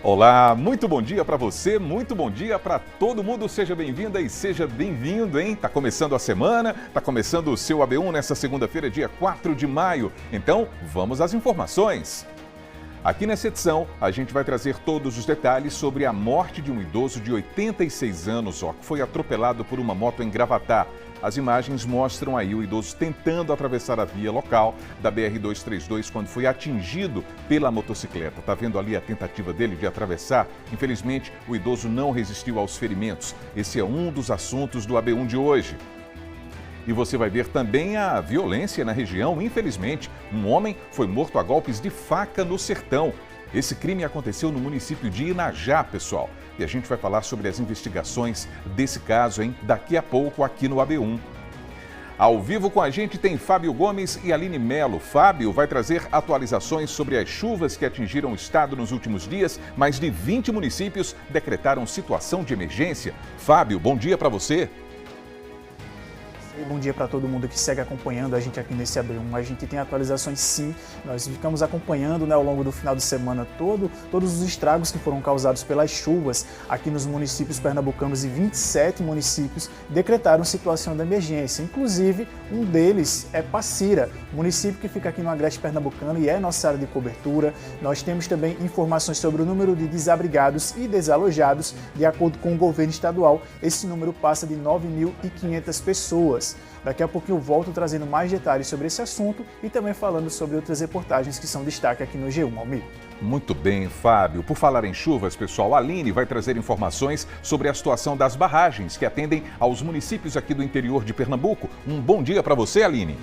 Olá, muito bom dia para você, muito bom dia para todo mundo. Seja bem-vinda e seja bem-vindo, hein? Tá começando a semana, tá começando o seu AB1 nessa segunda-feira, dia 4 de maio. Então, vamos às informações. Aqui nessa edição, a gente vai trazer todos os detalhes sobre a morte de um idoso de 86 anos, que foi atropelado por uma moto em Gravatá. As imagens mostram aí o idoso tentando atravessar a via local da BR-232 quando foi atingido pela motocicleta. Tá vendo ali a tentativa dele de atravessar? Infelizmente, o idoso não resistiu aos ferimentos. Esse é um dos assuntos do AB1 de hoje. E você vai ver também a violência na região. Infelizmente, um homem foi morto a golpes de faca no sertão. Esse crime aconteceu no município de Inajá, pessoal. E a gente vai falar sobre as investigações desse caso, hein? Daqui a pouco aqui no AB1. Ao vivo com a gente tem Fábio Gomes e Aline Melo. Fábio vai trazer atualizações sobre as chuvas que atingiram o estado nos últimos dias. Mais de 20 municípios decretaram situação de emergência. Fábio, bom dia para você. Bom dia para todo mundo que segue acompanhando a gente aqui nesse AB1. A gente tem atualizações sim, nós ficamos acompanhando ao longo do final de semana todos os estragos que foram causados pelas chuvas aqui nos municípios pernambucanos e 27 municípios decretaram situação de emergência. Inclusive, um deles é Passira, município que fica aqui no Agreste Pernambucano e é nossa área de cobertura. Nós temos também informações sobre o número de desabrigados e desalojados. De acordo com o governo estadual, esse número passa de 9.500 pessoas. Daqui a pouco eu volto trazendo mais detalhes sobre esse assunto e também falando sobre outras reportagens que são destaque aqui no G1, Almir. Muito bem, Fábio. Por falar em chuvas, pessoal, a Aline vai trazer informações sobre a situação das barragens que atendem aos municípios aqui do interior de Pernambuco. Um bom dia para você, Aline.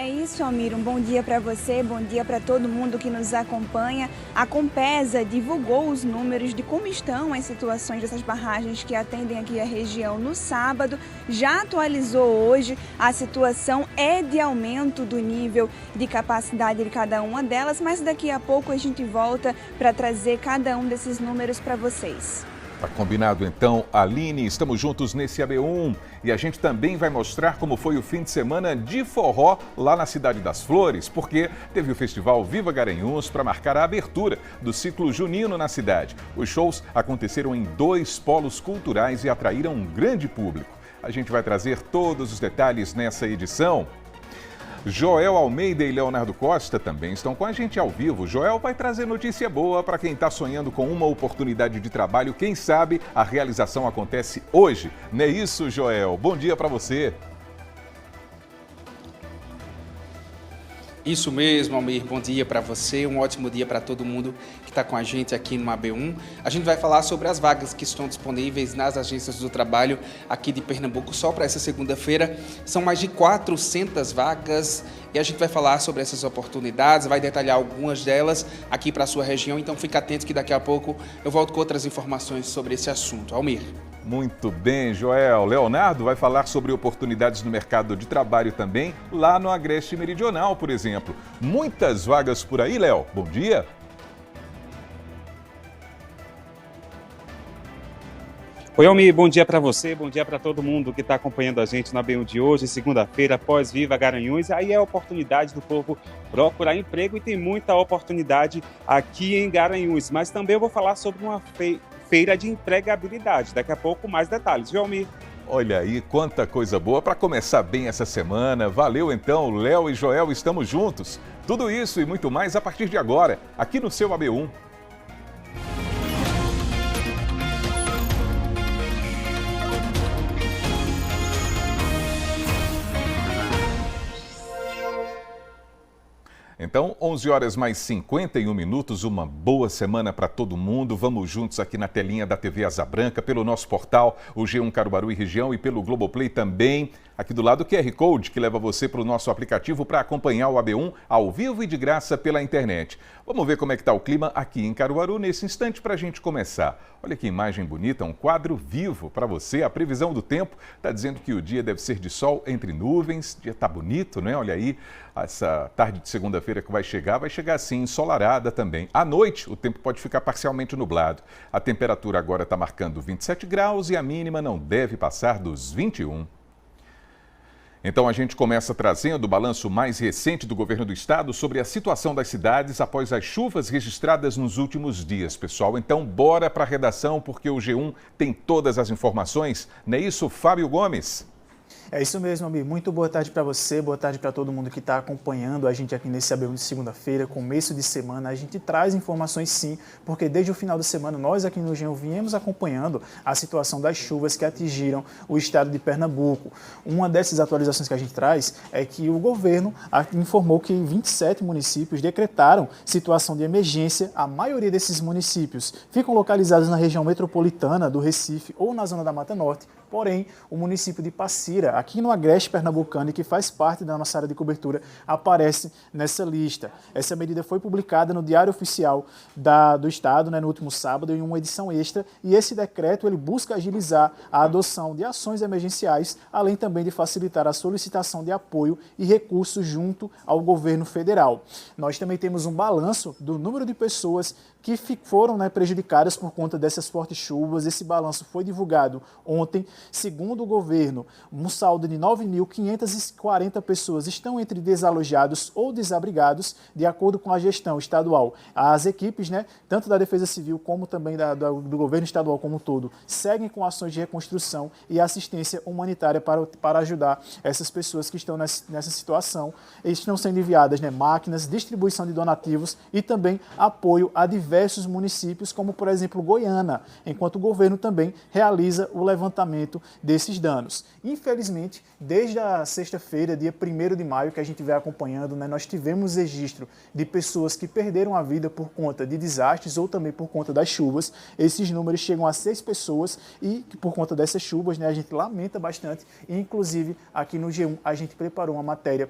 É isso, Almir. Um bom dia para você, bom dia para todo mundo que nos acompanha. A Compesa divulgou os números de como estão as situações dessas barragens que atendem aqui a região no sábado. Já atualizou hoje, a situação é de aumento do nível de capacidade de cada uma delas, mas daqui a pouco a gente volta para trazer cada um desses números para vocês. Tá combinado então, Aline, estamos juntos nesse AB1 e a gente também vai mostrar como foi o fim de semana de forró lá na Cidade das Flores, porque teve o festival Viva Garanhuns para marcar a abertura do ciclo junino na cidade. Os shows aconteceram em 2 polos culturais e atraíram um grande público. A gente vai trazer todos os detalhes nessa edição. Joel Almeida e Leonardo Costa também estão com a gente ao vivo. Joel vai trazer notícia boa para quem está sonhando com uma oportunidade de trabalho. Quem sabe a realização acontece hoje. Não é isso, Joel? Bom dia para você. Isso mesmo, Almir. Bom dia para você, um ótimo dia para todo mundo que está com a gente aqui no AB1. A gente vai falar sobre as vagas que estão disponíveis nas agências do trabalho aqui de Pernambuco só para essa segunda-feira. São mais de 400 vagas e a gente vai falar sobre essas oportunidades, vai detalhar algumas delas aqui para a sua região. Então fica atento que daqui a pouco eu volto com outras informações sobre esse assunto. Almir. Muito bem, Joel. Leonardo vai falar sobre oportunidades no mercado de trabalho também, lá no Agreste Meridional, por exemplo. Muitas vagas por aí, Léo. Bom dia. Oi, Almir, bom dia para você, bom dia para todo mundo que está acompanhando a gente na AB1 de hoje, segunda-feira, após Viva Garanhuns. Aí é a oportunidade do povo procurar emprego e tem muita oportunidade aqui em Garanhuns. Mas também eu vou falar sobre uma feira de empregabilidade. Daqui a pouco mais detalhes, viu, Almir? Olha aí, quanta coisa boa para começar bem essa semana. Valeu então, Léo e Joel, estamos juntos. Tudo isso e muito mais a partir de agora, aqui no seu AB1. Então, 11 horas mais 51 minutos, uma boa semana para todo mundo. Vamos juntos aqui na telinha da TV Asa Branca, pelo nosso portal, o G1 Caruaru e Região e pelo Globoplay também. Aqui do lado o QR Code que leva você para o nosso aplicativo para acompanhar o AB1 ao vivo e de graça pela internet. Vamos ver como é que está o clima aqui em Caruaru nesse instante para a gente começar. Olha que imagem bonita, um quadro vivo para você. A previsão do tempo está dizendo que o dia deve ser de sol entre nuvens. O dia está bonito, né? Olha aí, essa tarde de segunda-feira que vai chegar assim, ensolarada também. À noite, o tempo pode ficar parcialmente nublado. A temperatura agora está marcando 27 graus e a mínima não deve passar dos 21. Então a gente começa trazendo o balanço mais recente do governo do estado sobre a situação das cidades após as chuvas registradas nos últimos dias, pessoal. Então bora para a redação porque o G1 tem todas as informações. Não é isso, Fábio Gomes? É isso mesmo, Almir. Muito boa tarde para você, boa tarde para todo mundo que está acompanhando a gente aqui nesse ABU de segunda-feira, começo de semana. A gente traz informações sim, porque desde o final da semana nós aqui no G1 viemos acompanhando a situação das chuvas que atingiram o estado de Pernambuco. Uma dessas atualizações que a gente traz é que o governo informou que 27 municípios decretaram situação de emergência. A maioria desses municípios ficam localizados na região metropolitana do Recife ou na zona da Mata Norte. Porém, o município de Passira, aqui no Agreste Pernambucano, e que faz parte da nossa área de cobertura, aparece nessa lista. Essa medida foi publicada no Diário Oficial do Estado, no último sábado, em uma edição extra, e esse decreto ele busca agilizar a adoção de ações emergenciais, além também de facilitar a solicitação de apoio e recursos junto ao governo federal. Nós também temos um balanço do número de pessoas que foram prejudicadas por conta dessas fortes chuvas. Esse balanço foi divulgado ontem. Segundo o governo, um saldo de 9.540 pessoas estão entre desalojados ou desabrigados, de acordo com a gestão estadual. As equipes, tanto da Defesa Civil como também do governo estadual como um todo, seguem com ações de reconstrução e assistência humanitária para ajudar essas pessoas que estão nessa situação. Estão sendo enviadas máquinas, distribuição de donativos e também apoio a diversos municípios, como por exemplo Goiânia, enquanto o governo também realiza o levantamento desses danos. Infelizmente, desde a sexta-feira, dia 1º de maio, que a gente vem acompanhando, nós tivemos registro de pessoas que perderam a vida por conta de desastres ou também por conta das chuvas. Esses números chegam a 6 pessoas e por conta dessas chuvas, a gente lamenta bastante. E, inclusive, aqui no G1, a gente preparou uma matéria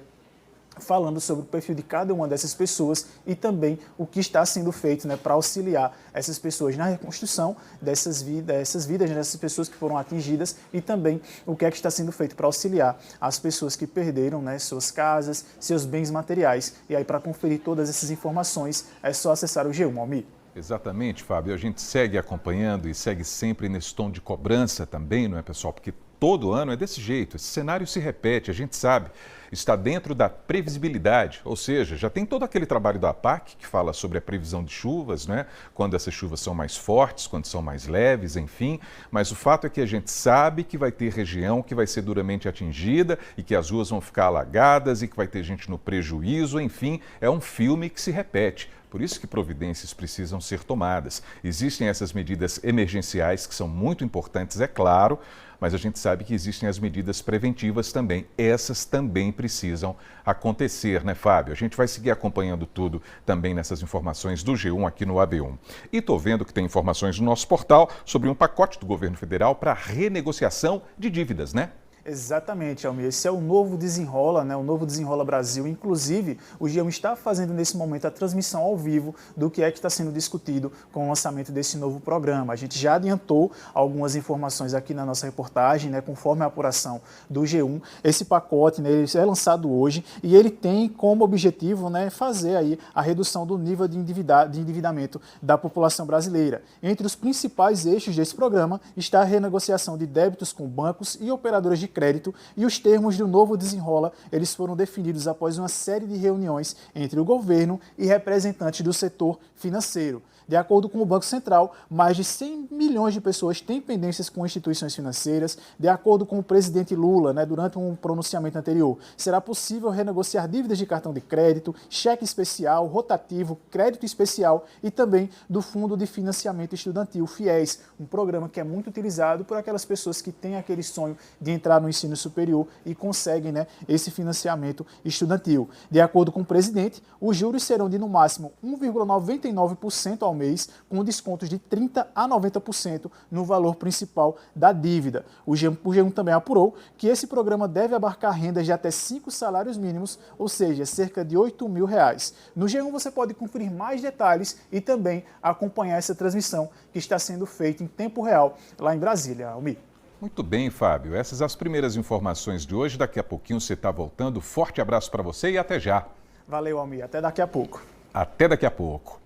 falando sobre o perfil de cada uma dessas pessoas e também o que está sendo feito para auxiliar essas pessoas na reconstrução dessas vidas, dessas pessoas que foram atingidas e também o que é que está sendo feito para auxiliar as pessoas que perderam suas casas, seus bens materiais. E aí, para conferir todas essas informações, é só acessar o G1, Almir. Exatamente, Fábio. A gente segue acompanhando e segue sempre nesse tom de cobrança também, não é, pessoal? Porque todo ano é desse jeito, esse cenário se repete, a gente sabe, está dentro da previsibilidade, ou seja, já tem todo aquele trabalho da APAC que fala sobre a previsão de chuvas, quando essas chuvas são mais fortes, quando são mais leves, enfim, mas o fato é que a gente sabe que vai ter região que vai ser duramente atingida e que as ruas vão ficar alagadas e que vai ter gente no prejuízo, enfim, é um filme que se repete. Por isso que providências precisam ser tomadas. Existem essas medidas emergenciais que são muito importantes, é claro, mas a gente sabe que existem as medidas preventivas também. Essas também precisam acontecer, né, Fábio? A gente vai seguir acompanhando tudo também nessas informações do G1 aqui no AB1. E estou vendo que tem informações no nosso portal sobre um pacote do governo federal para renegociação de dívidas, né? Exatamente, Almir. Esse é o novo Desenrola, o novo Desenrola Brasil. Inclusive, o G1 está fazendo nesse momento a transmissão ao vivo do que é que está sendo discutido com o lançamento desse novo programa. A gente já adiantou algumas informações aqui na nossa reportagem, conforme a apuração do G1. Esse pacote, ele é lançado hoje e ele tem como objetivo, fazer aí a redução do nível de endividamento da população brasileira. Entre os principais eixos desse programa está a renegociação de débitos com bancos e operadoras de crédito, e os termos do novo Desenrola, eles foram definidos após uma série de reuniões entre o governo e representantes do setor financeiro. De acordo com o Banco Central, mais de 100 milhões de pessoas têm pendências com instituições financeiras. De acordo com o presidente Lula, durante um pronunciamento anterior, será possível renegociar dívidas de cartão de crédito, cheque especial, rotativo, crédito especial e também do Fundo de Financiamento Estudantil, FIES, um programa que é muito utilizado por aquelas pessoas que têm aquele sonho de entrar no ensino superior e conseguem esse financiamento estudantil. De acordo com o presidente, os juros serão de no máximo 1,99% ao mês, com descontos de 30% a 90% no valor principal da dívida. O G1 também apurou que esse programa deve abarcar rendas de até 5 salários mínimos, ou seja, cerca de R$ 8.000. No G1 você pode conferir mais detalhes e também acompanhar essa transmissão que está sendo feita em tempo real lá em Brasília, Almir. Muito bem, Fábio. Essas são as primeiras informações de hoje. Daqui a pouquinho você está voltando. Forte abraço para você e até já. Valeu, Almir. Até daqui a pouco. Até daqui a pouco.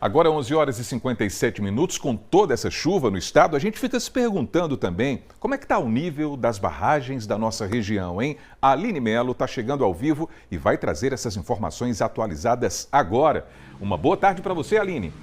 Agora 11 horas e 57 minutos, com toda essa chuva no estado, a gente fica se perguntando também como é que está o nível das barragens da nossa região, hein? A Aline Melo está chegando ao vivo e vai trazer essas informações atualizadas agora. Uma boa tarde para você, Aline.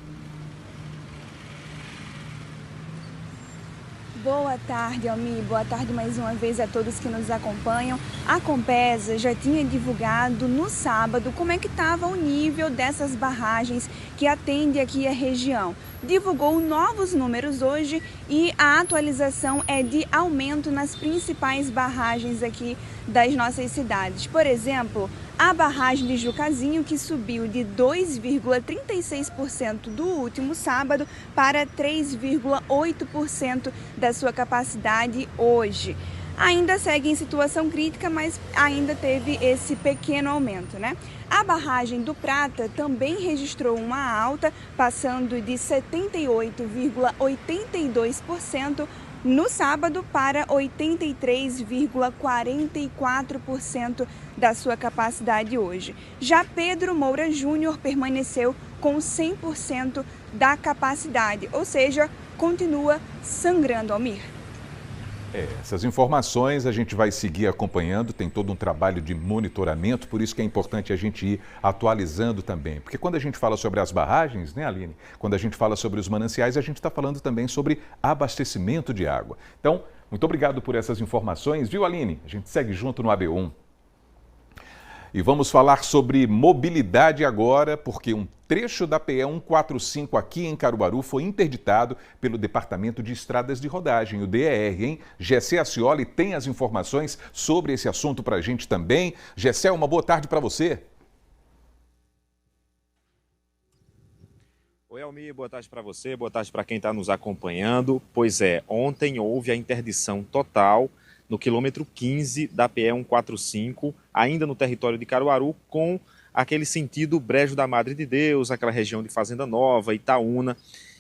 Boa tarde, Almir. Boa tarde mais uma vez a todos que nos acompanham. A Compesa já tinha divulgado no sábado como é que estava o nível dessas barragens que atendem aqui a região. Divulgou novos números hoje e a atualização é de aumento nas principais barragens aqui das nossas cidades. Por exemplo, a barragem de Jucazinho, que subiu de 2,36% do último sábado para 3,8% da sua capacidade hoje. Ainda segue em situação crítica, mas ainda teve esse pequeno aumento, né? A barragem do Prata também registrou uma alta, passando de 78,82% no sábado para 83,44% da sua capacidade hoje. Já Pedro Moura Júnior permaneceu com 100% da capacidade, ou seja, continua sangrando, Almir. Essas informações a gente vai seguir acompanhando, tem todo um trabalho de monitoramento, por isso que é importante a gente ir atualizando também. Porque quando a gente fala sobre as barragens, né, Aline? Quando a gente fala sobre os mananciais, a gente está falando também sobre abastecimento de água. Então, muito obrigado por essas informações, viu, Aline? A gente segue junto no AB1. E vamos falar sobre mobilidade agora, porque um trecho da PE 145 aqui em Caruaru foi interditado pelo Departamento de Estradas de Rodagem, o DER, hein? Gessé Acioli tem as informações sobre esse assunto para a gente também. Gessé, uma boa tarde para você. Oi, Almir, boa tarde para você, boa tarde para quem está nos acompanhando. Pois é, ontem houve a interdição total no quilômetro 15 da PE 145, ainda no território de Caruaru, com aquele sentido Brejo da Madre de Deus, aquela região de Fazenda Nova, Itaúna.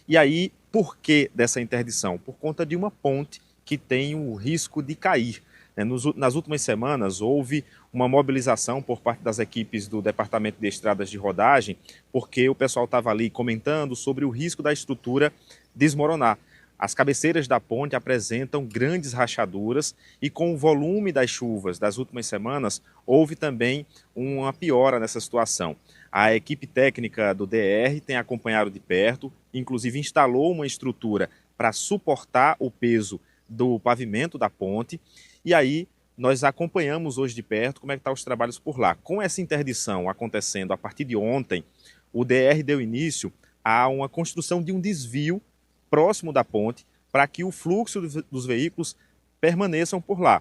E aí, por que dessa interdição? Por conta de uma ponte que tem o risco de cair. Nas últimas semanas, houve uma mobilização por parte das equipes do Departamento de Estradas de Rodagem, porque o pessoal estava ali comentando sobre o risco da estrutura desmoronar. As cabeceiras da ponte apresentam grandes rachaduras e com o volume das chuvas das últimas semanas, houve também uma piora nessa situação. A equipe técnica do DR tem acompanhado de perto, inclusive instalou uma estrutura para suportar o peso do pavimento da ponte. E aí nós acompanhamos hoje de perto como é que estão os trabalhos por lá. Com essa interdição acontecendo a partir de ontem, o DR deu início a uma construção de um desvio próximo da ponte, para que o fluxo dos veículos permaneçam por lá.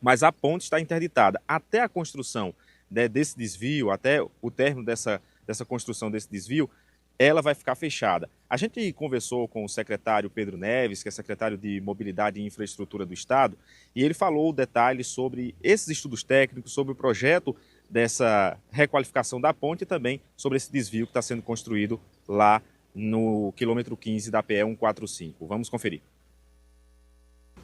Mas a ponte está interditada. Até a construção desse desvio, até o término dessa construção desse desvio, ela vai ficar fechada. A gente conversou com o secretário Pedro Neves, que é secretário de Mobilidade e Infraestrutura do Estado, e ele falou detalhes sobre esses estudos técnicos, sobre o projeto dessa requalificação da ponte e também sobre esse desvio que está sendo construído lá no quilômetro 15 da PE 145. Vamos conferir.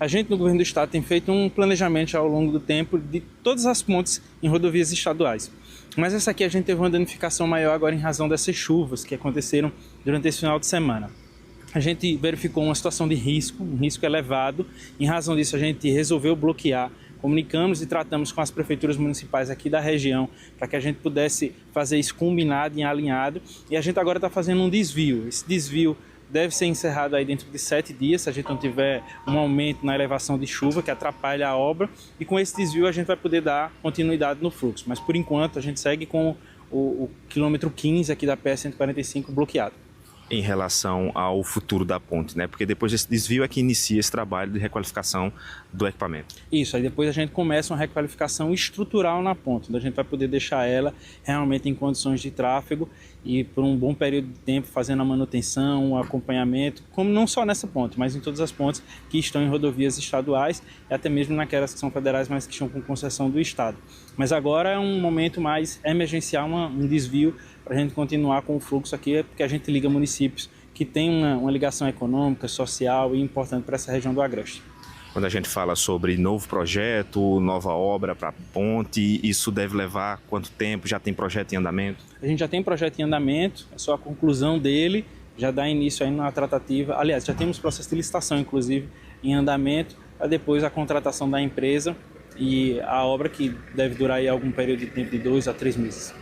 A gente no governo do estado tem feito um planejamento ao longo do tempo de todas as pontes em rodovias estaduais. Mas essa aqui a gente teve uma danificação maior agora em razão dessas chuvas que aconteceram durante esse final de semana. A gente verificou uma situação de risco, um risco elevado. Em razão disso a gente resolveu bloquear. Comunicamos e tratamos com as prefeituras municipais aqui da região para que a gente pudesse fazer isso combinado e alinhado. E a gente agora está fazendo um desvio. Esse desvio deve ser encerrado aí dentro de 7 dias, se a gente não tiver um aumento na elevação de chuva que atrapalha a obra. E com esse desvio a gente vai poder dar continuidade no fluxo. Mas por enquanto a gente segue com o quilômetro 15 aqui da PE 145 bloqueado. Em relação ao futuro da ponte, né? Porque depois desse desvio é que inicia esse trabalho de requalificação do equipamento. Isso, aí depois a gente começa uma requalificação estrutural na ponte, onde a gente vai poder deixar ela realmente em condições de tráfego e por um bom período de tempo fazendo a manutenção, o acompanhamento, como não só nessa ponte, mas em todas as pontes que estão em rodovias estaduais e até mesmo naquelas que são federais, mas que estão com concessão do Estado. Mas agora é um momento mais emergencial, um desvio para a gente continuar com o fluxo aqui, porque a gente liga municípios que têm uma ligação econômica, social e importante para essa região do Agreste. Quando a gente fala sobre novo projeto, nova obra para ponte, isso deve levar quanto tempo? Já tem projeto em andamento? A gente já tem projeto em andamento, é só a conclusão dele, já dá início aí na tratativa. Aliás, já temos processo de licitação, inclusive, em andamento, para depois a contratação da empresa e a obra que deve durar aí algum período de tempo de 2 a 3 meses.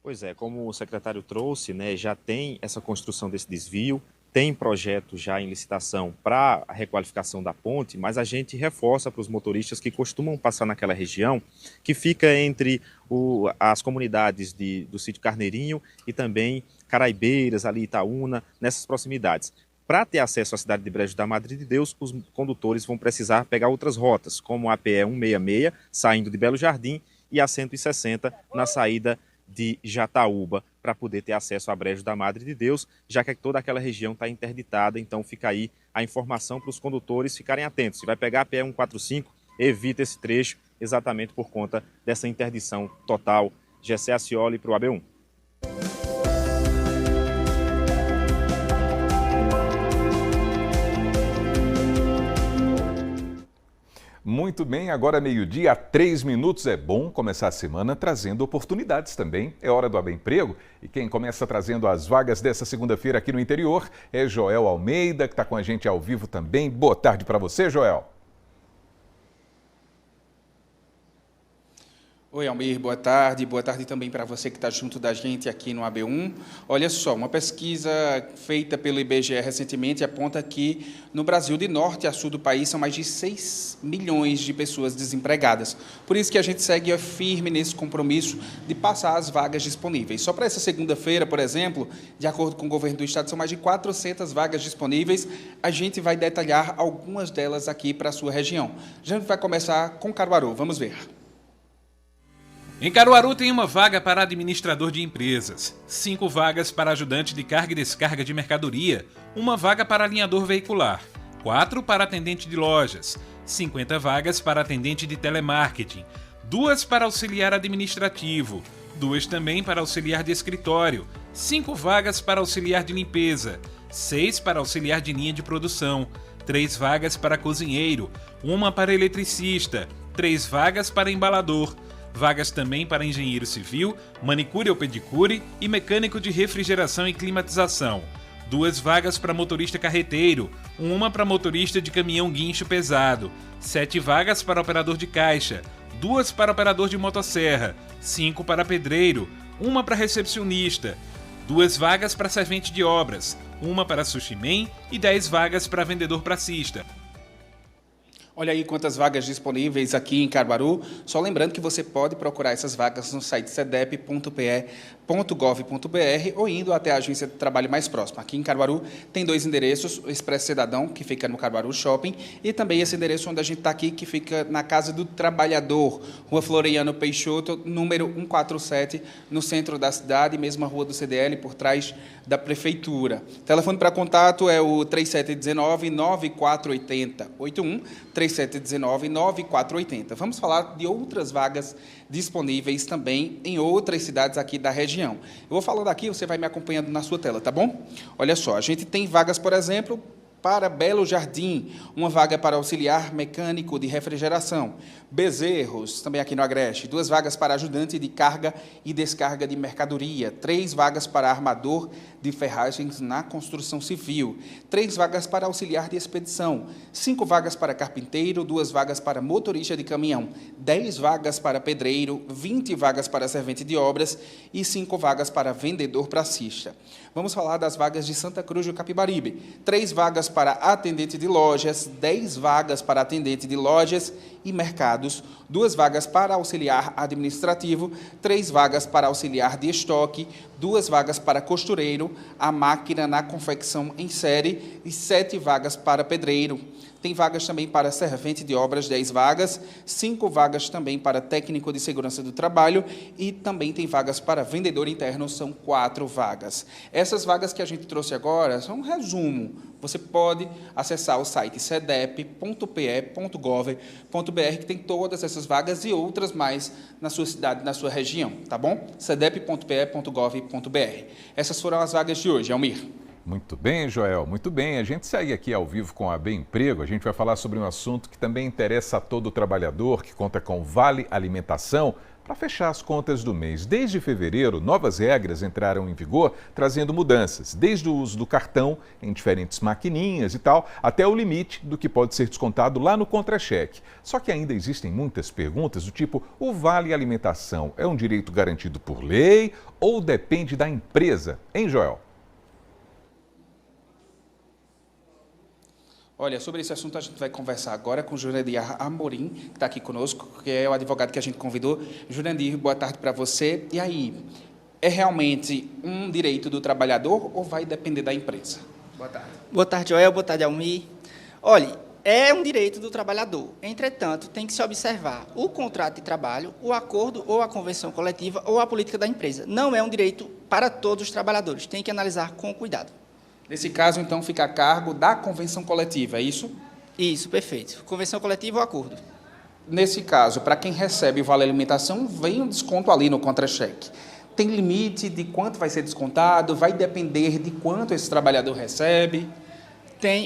Pois é, como o secretário trouxe, né, já tem essa construção desse desvio, tem projeto já em licitação para a requalificação da ponte, mas a gente reforça para os motoristas que costumam passar naquela região, que fica entre as comunidades do sítio Carneirinho e também Caraibeiras, ali Itaúna, nessas proximidades. Para ter acesso à cidade de Brejo da Madre de Deus, os condutores vão precisar pegar outras rotas, como a PE 166, saindo de Belo Jardim, e a 160 na saída de Jataúba, para poder ter acesso a Brejo da Madre de Deus, já que toda aquela região está interditada. Então fica aí a informação para os condutores ficarem atentos. Se vai pegar a PE 145, evita esse trecho, exatamente por conta dessa interdição total. Gessé Acioli para o AB1. Muito bem, agora meio-dia, 3 minutos. É bom começar a semana trazendo oportunidades também. É hora do AB Emprego e quem começa trazendo as vagas dessa segunda-feira aqui no interior é Joel Almeida, que está com a gente ao vivo também. Boa tarde para você, Joel. Oi, Almir, boa tarde. Boa tarde também para você que está junto da gente aqui no AB1. Olha só, uma pesquisa feita pelo IBGE recentemente aponta que no Brasil, de norte a sul do país, são mais de 6 milhões de pessoas desempregadas. Por isso que a gente segue firme nesse compromisso de passar as vagas disponíveis. Só para essa segunda-feira, por exemplo, de acordo com o governo do estado, são mais de 400 vagas disponíveis. A gente vai detalhar algumas delas aqui para a sua região. A gente vai começar com Caruaru. Vamos ver. Em Caruaru tem uma vaga para administrador de empresas, 5 vagas para ajudante de carga e descarga de mercadoria, uma vaga para alinhador veicular, 4 para atendente de lojas, 50 vagas para atendente de telemarketing, 2 para auxiliar administrativo, 2 também para auxiliar de escritório, 5 vagas para auxiliar de limpeza, 6 para auxiliar de linha de produção, 3 vagas para cozinheiro, 1 para eletricista, 3 vagas para embalador, vagas também para engenheiro civil, manicure ou pedicure e mecânico de refrigeração e climatização. 2 vagas para motorista carreteiro, 1 para motorista de caminhão guincho pesado, 7 vagas para operador de caixa, 2 para operador de motosserra, 5 para pedreiro, 1 para recepcionista, 2 vagas para servente de obras, 1 para sushi man e 10 vagas para vendedor praçista. Olha aí quantas vagas disponíveis aqui em Caruaru. Só lembrando que você pode procurar essas vagas no site cedep.pe.gov.br ou indo até a agência de trabalho mais próxima. Aqui em Caruaru tem 2 endereços, o Expresso Cidadão, que fica no Caruaru Shopping, e também esse endereço onde a gente está aqui, que fica na Casa do Trabalhador, Rua Floriano Peixoto, número 147, no centro da cidade, mesma rua do CDL, por trás da Prefeitura. O telefone para contato é o 3719-9480, 3719-9480. Vamos falar de outras vagas disponíveis também em outras cidades aqui da região. Eu vou falando aqui, você vai me acompanhando na sua tela, tá bom? Olha só, a gente tem vagas, por exemplo, para Belo Jardim, uma vaga para auxiliar mecânico de refrigeração. Bezerros, também aqui no Agreste, 2 vagas para ajudante de carga e descarga de mercadoria, 3 vagas para armador de ferragens na construção civil, 3 vagas para auxiliar de expedição, 5 vagas para carpinteiro, 2 vagas para motorista de caminhão, 10 vagas para pedreiro, 20 vagas para servente de obras e 5 vagas para vendedor pracista. Vamos falar das vagas de Santa Cruz do Capibaribe, 3 vagas para atendente de lojas, 10 vagas para atendente de lojas e mercados, 2 vagas para auxiliar administrativo, 3 vagas para auxiliar de estoque, 2 vagas para costureiro, a máquina na confecção em série e 7 vagas para pedreiro. Tem vagas também para servente de obras, 10 vagas, 5 vagas também para técnico de segurança do trabalho e também tem vagas para vendedor interno, são 4 vagas. Essas vagas que a gente trouxe agora são um resumo. Você pode acessar o site cedep.pe.gov.br, que tem todas essas vagas e outras mais na sua cidade, na sua região, tá bom? cedep.pe.gov.br. Essas foram as vagas de hoje, Almir. Muito bem, Joel, muito bem. A gente segue aqui ao vivo com a AB Emprego. A gente vai falar sobre um assunto que também interessa a todo trabalhador que conta com Vale Alimentação para fechar as contas do mês. Desde fevereiro, novas regras entraram em vigor, trazendo mudanças, desde o uso do cartão em diferentes maquininhas e tal, até o limite do que pode ser descontado lá no contra-cheque. Só que ainda existem muitas perguntas do tipo: o Vale Alimentação é um direito garantido por lei ou depende da empresa? Hein, Joel? Olha, sobre esse assunto a gente vai conversar agora com o Jurandir Amorim, que está aqui conosco, que é o advogado que a gente convidou. Jurandir, boa tarde para você. E aí, é realmente um direito do trabalhador ou vai depender da empresa? Boa tarde. Boa tarde, Joel. Boa tarde, Almir. Olha, é um direito do trabalhador. Entretanto, tem que se observar o contrato de trabalho, o acordo ou a convenção coletiva ou a política da empresa. Não é um direito para todos os trabalhadores. Tem que analisar com cuidado. Nesse caso, então, fica a cargo da convenção coletiva, é isso? Isso, perfeito. Convenção coletiva ou acordo. Nesse caso, para quem recebe o Vale Alimentação, vem um desconto ali no contra-cheque. Tem limite de quanto vai ser descontado? Vai depender de quanto esse trabalhador recebe?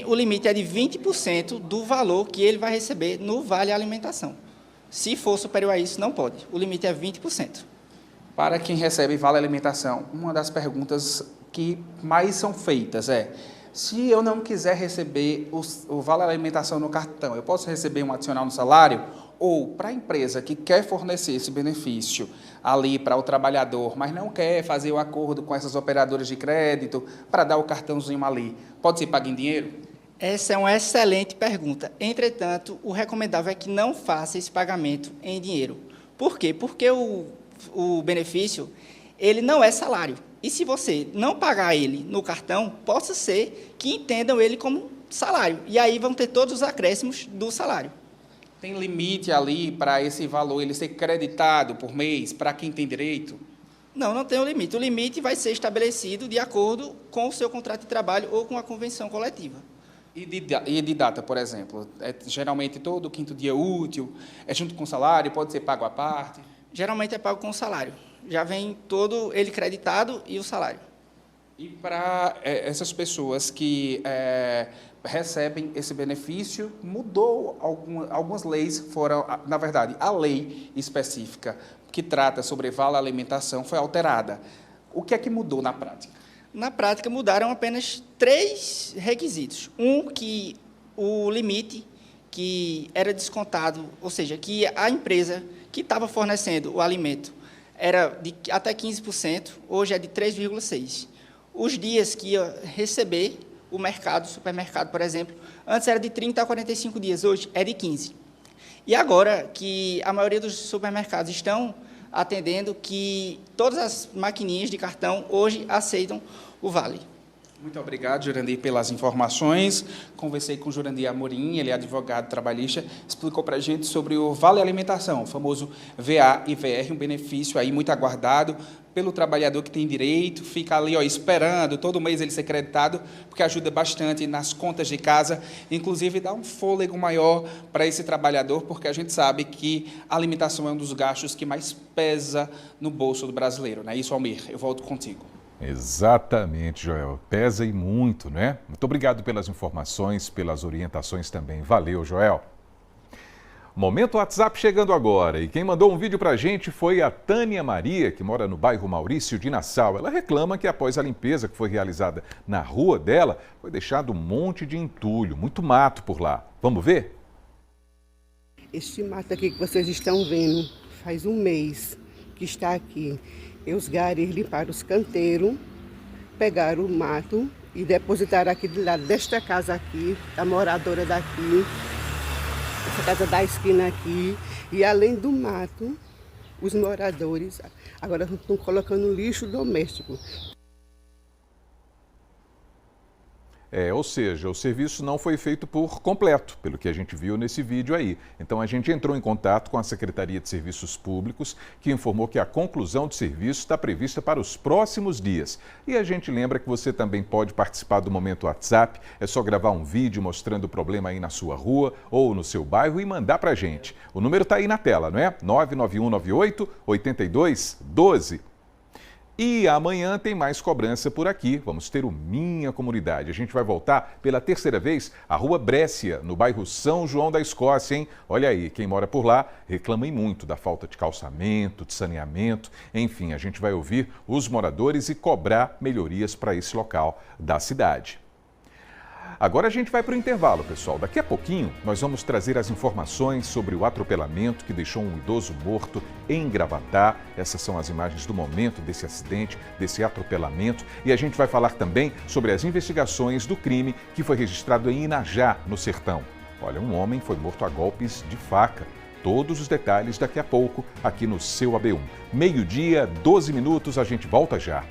O limite é de 20% do valor que ele vai receber no Vale Alimentação. Se for superior a isso, não pode. O limite é 20%. Para quem recebe Vale Alimentação, uma das perguntas que mais são feitas é: se eu não quiser receber o Vale Alimentação no cartão, eu posso receber um adicional no salário? Ou, para a empresa que quer fornecer esse benefício ali para o trabalhador, mas não quer fazer o acordo com essas operadoras de crédito para dar o cartãozinho ali, pode ser pago em dinheiro? Essa é uma excelente pergunta. Entretanto, o recomendável é que não faça esse pagamento em dinheiro. Por quê? Porque o benefício ele não é salário. E se você não pagar ele no cartão, possa ser que entendam ele como salário. E aí vão ter todos os acréscimos do salário. Tem limite ali para esse valor ele ser creditado por mês para quem tem direito? Não, não tem um limite. O limite vai ser estabelecido de acordo com o seu contrato de trabalho ou com a convenção coletiva. E de data, por exemplo? É geralmente todo quinto dia útil? É junto com o salário? Pode ser pago à parte? Geralmente é pago com o salário. Já vem todo ele creditado e o salário. E para essas pessoas que recebem esse benefício, mudou algumas leis, foram, na verdade, a lei específica que trata sobre Vale Alimentação foi alterada. O que é que mudou na prática? Na prática, mudaram apenas 3 requisitos. Um, que o limite que era descontado, ou seja, que a empresa que estava fornecendo o alimento era de até 15%, hoje é de 3,6%. Os dias que ia receber o mercado, o supermercado, por exemplo, antes era de 30 a 45 dias, hoje é de 15. E agora que a maioria dos supermercados estão atendendo que todas as maquininhas de cartão hoje aceitam o Vale. Muito obrigado, Jurandir, pelas informações. Conversei com o Jurandir Amorim, ele é advogado trabalhista, explicou para a gente sobre o Vale Alimentação, o famoso VA e VR, um benefício aí muito aguardado pelo trabalhador que tem direito, fica ali esperando todo mês ele ser creditado, porque ajuda bastante nas contas de casa, inclusive dá um fôlego maior para esse trabalhador, porque a gente sabe que a alimentação é um dos gastos que mais pesa no bolso do brasileiro, não é isso, Almir? Eu volto contigo. Exatamente, Joel. Pesa e muito, né? Muito obrigado pelas informações, pelas orientações também. Valeu, Joel. Momento WhatsApp chegando agora. E quem mandou um vídeo pra gente foi a Tânia Maria, que mora no bairro Maurício de Nassau. Ela reclama que após a limpeza que foi realizada na rua dela, foi deixado um monte de entulho, muito mato por lá. Vamos ver? Este mato aqui que vocês estão vendo, faz um mês que está aqui. E os garis limparam os canteiros, pegaram o mato e depositaram aqui do lado desta casa aqui, da moradora daqui, essa casa da esquina aqui. E além do mato, os moradores agora estão colocando lixo doméstico. Ou seja, o serviço não foi feito por completo, pelo que a gente viu nesse vídeo aí. Então a gente entrou em contato com a Secretaria de Serviços Públicos, que informou que a conclusão do serviço está prevista para os próximos dias. E a gente lembra que você também pode participar do Momento WhatsApp, é só gravar um vídeo mostrando o problema aí na sua rua ou no seu bairro e mandar pra gente. O número está aí na tela, não é? 99198-8212. E amanhã tem mais cobrança por aqui. Vamos ter o Minha Comunidade. A gente vai voltar pela terceira vez à Rua Brécia, no bairro São João da Escócia, hein? Olha aí, quem mora por lá reclama muito da falta de calçamento, de saneamento. Enfim, a gente vai ouvir os moradores e cobrar melhorias para esse local da cidade. Agora a gente vai para o intervalo, pessoal. Daqui a pouquinho nós vamos trazer as informações sobre o atropelamento que deixou um idoso morto em Gravatá. Essas são as imagens do momento desse acidente, desse atropelamento. E a gente vai falar também sobre as investigações do crime que foi registrado em Inajá, no Sertão. Olha, um homem foi morto a golpes de faca. Todos os detalhes daqui a pouco aqui no seu AB1. 12h, 12 minutos, a gente volta já.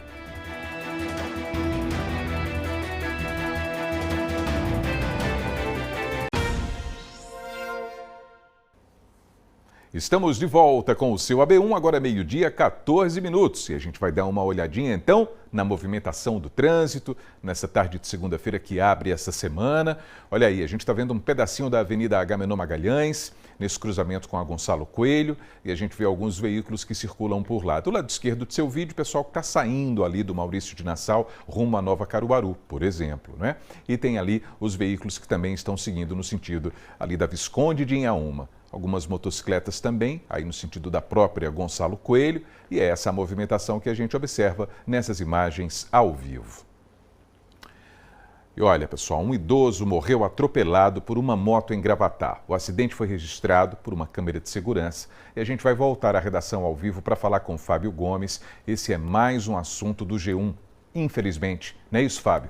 Estamos de volta com o seu AB1, agora 12h, 14 minutos. E a gente vai dar uma olhadinha, então, na movimentação do trânsito, nessa tarde de segunda-feira que abre essa semana. Olha aí, a gente está vendo um pedacinho da Avenida Agamenon Magalhães, nesse cruzamento com a Gonçalo Coelho, e a gente vê alguns veículos que circulam por lá. Do lado esquerdo do seu vídeo, o pessoal que está saindo ali do Maurício de Nassau, rumo a Nova Caruaru, por exemplo, né? E tem ali os veículos que também estão seguindo no sentido ali da Visconde de Inhaúma. Algumas motocicletas também, aí no sentido da própria Gonçalo Coelho, e é essa a movimentação que a gente observa nessas imagens ao vivo. E olha, pessoal, um idoso morreu atropelado por uma moto em Gravatá. O acidente foi registrado por uma câmera de segurança e a gente vai voltar à redação ao vivo para falar com Fábio Gomes. Esse é mais um assunto do G1, infelizmente. Não é isso, Fábio?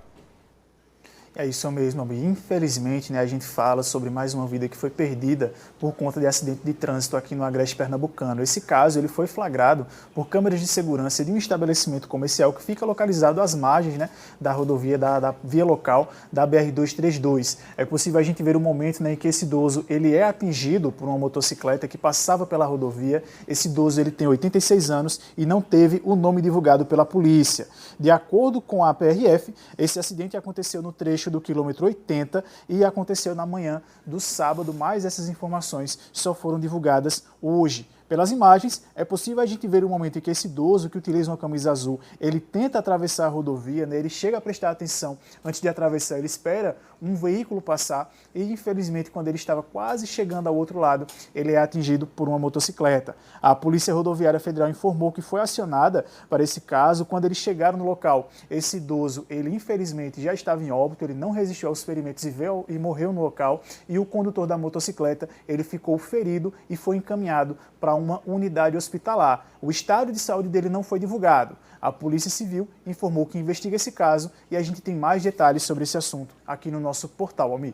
É isso mesmo, amigo. Infelizmente, a gente fala sobre mais uma vida que foi perdida por conta de acidente de trânsito aqui no Agreste Pernambucano. Esse caso ele foi flagrado por câmeras de segurança de um estabelecimento comercial que fica localizado às margens da rodovia, da via local da BR-232. É possível a gente ver o momento em que esse idoso ele é atingido por uma motocicleta que passava pela rodovia. Esse idoso ele tem 86 anos e não teve o nome divulgado pela polícia. De acordo com a PRF, esse acidente aconteceu no trecho do quilômetro 80 e aconteceu na manhã do sábado, mas essas informações só foram divulgadas hoje. Pelas imagens, é possível a gente ver o momento em que esse idoso que utiliza uma camisa azul, ele tenta atravessar a rodovia, ele chega a prestar atenção antes de atravessar, ele espera um veículo passar e, infelizmente, quando ele estava quase chegando ao outro lado, ele é atingido por uma motocicleta. A Polícia Rodoviária Federal informou que foi acionada para esse caso. Quando eles chegaram no local, esse idoso, ele infelizmente já estava em óbito, ele não resistiu aos ferimentos e morreu no local, e o condutor da motocicleta, ele ficou ferido e foi encaminhado para uma unidade hospitalar. O estado de saúde dele não foi divulgado. A Polícia Civil informou que investiga esse caso e a gente tem mais detalhes sobre esse assunto aqui no nosso portal, Almir.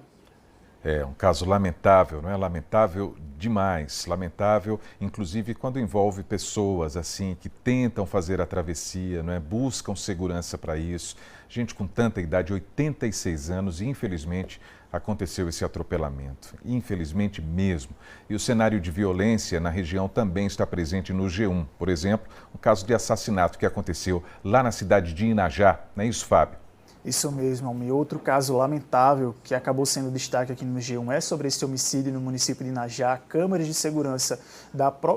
É um caso lamentável, não é? Lamentável demais, lamentável, inclusive quando envolve pessoas assim que tentam fazer a travessia, não é? Buscam segurança para isso. Gente com tanta idade, 86 anos, e infelizmente aconteceu esse atropelamento, infelizmente mesmo. E o cenário de violência na região também está presente no G1. Por exemplo, um caso de assassinato que aconteceu lá na cidade de Inajá, não é isso, Fábio? Isso mesmo, Almir. Outro caso lamentável que acabou sendo destaque aqui no G1 é sobre esse homicídio no município de Inajá. Câmeras de segurança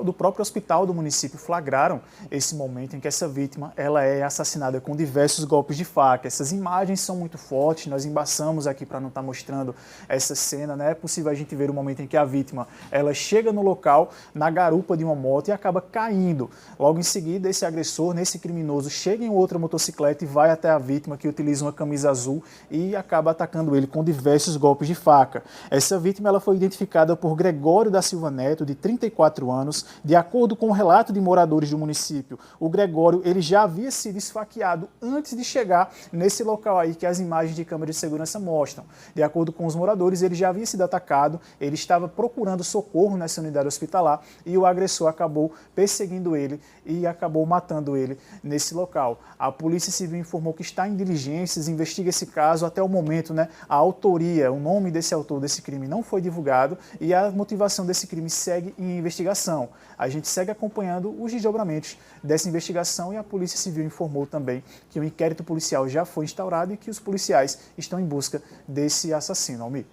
do próprio hospital do município flagraram esse momento em que essa vítima ela é assassinada com diversos golpes de faca. Essas imagens são muito fortes, nós embaçamos aqui para não estar mostrando essa cena, né? É possível a gente ver o momento em que a vítima ela chega no local, na garupa de uma moto e acaba caindo. Logo em seguida, esse agressor, esse criminoso, chega em outra motocicleta e vai até a vítima que utiliza uma camisa azul e acaba atacando ele com diversos golpes de faca. Essa vítima ela foi identificada por Gregório da Silva Neto, de 34 anos. De acordo com o relato de moradores do município, o Gregório ele já havia sido esfaqueado antes de chegar nesse local aí que as imagens de câmera de segurança mostram. De acordo com os moradores, ele já havia sido atacado, ele estava procurando socorro nessa unidade hospitalar e o agressor acabou perseguindo ele e acabou matando ele nesse local. A Polícia Civil informou que está em diligências, investiga esse caso. Até o momento, a autoria, o nome desse autor desse crime não foi divulgado e a motivação desse crime segue em investigação. A gente segue acompanhando os desdobramentos dessa investigação e a Polícia Civil informou também que o inquérito policial já foi instaurado e que os policiais estão em busca desse assassino. Almir.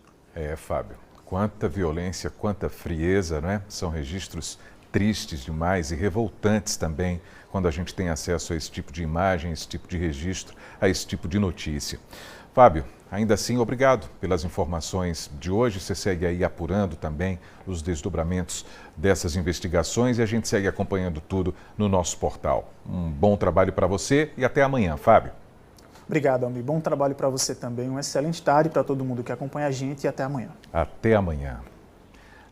Fábio, quanta violência, quanta frieza, não é? São registros tristes demais e revoltantes também quando a gente tem acesso a esse tipo de imagem, a esse tipo de registro, a esse tipo de notícia. Fábio, ainda assim, obrigado pelas informações de hoje. Você segue aí apurando também os desdobramentos dessas investigações e a gente segue acompanhando tudo no nosso portal. Um bom trabalho para você e até amanhã, Fábio. Obrigado, Almir. Bom trabalho para você também. Um excelente tarde para todo mundo que acompanha a gente e até amanhã. Até amanhã.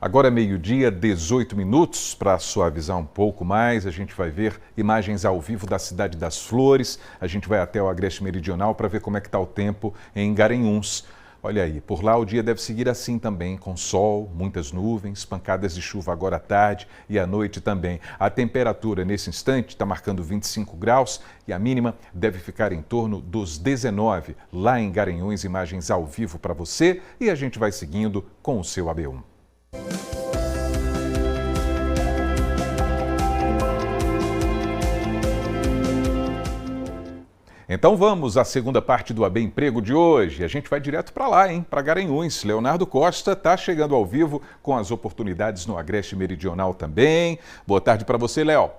Agora é meio-dia, 18 minutos. Para suavizar um pouco mais, a gente vai ver imagens ao vivo da Cidade das Flores. A gente vai até o Agreste Meridional para ver como é que está o tempo em Garanhuns. Olha aí, por lá o dia deve seguir assim também, com sol, muitas nuvens, pancadas de chuva agora à tarde e à noite também. A temperatura nesse instante está marcando 25 graus e a mínima deve ficar em torno dos 19 lá em Garanhuns. Imagens ao vivo para você e a gente vai seguindo com o seu AB1. Então vamos à segunda parte do AB Emprego de hoje. A gente vai direto para lá, para Garanhuns. Leonardo Costa está chegando ao vivo com as oportunidades no Agreste Meridional também. Boa tarde para você, Léo.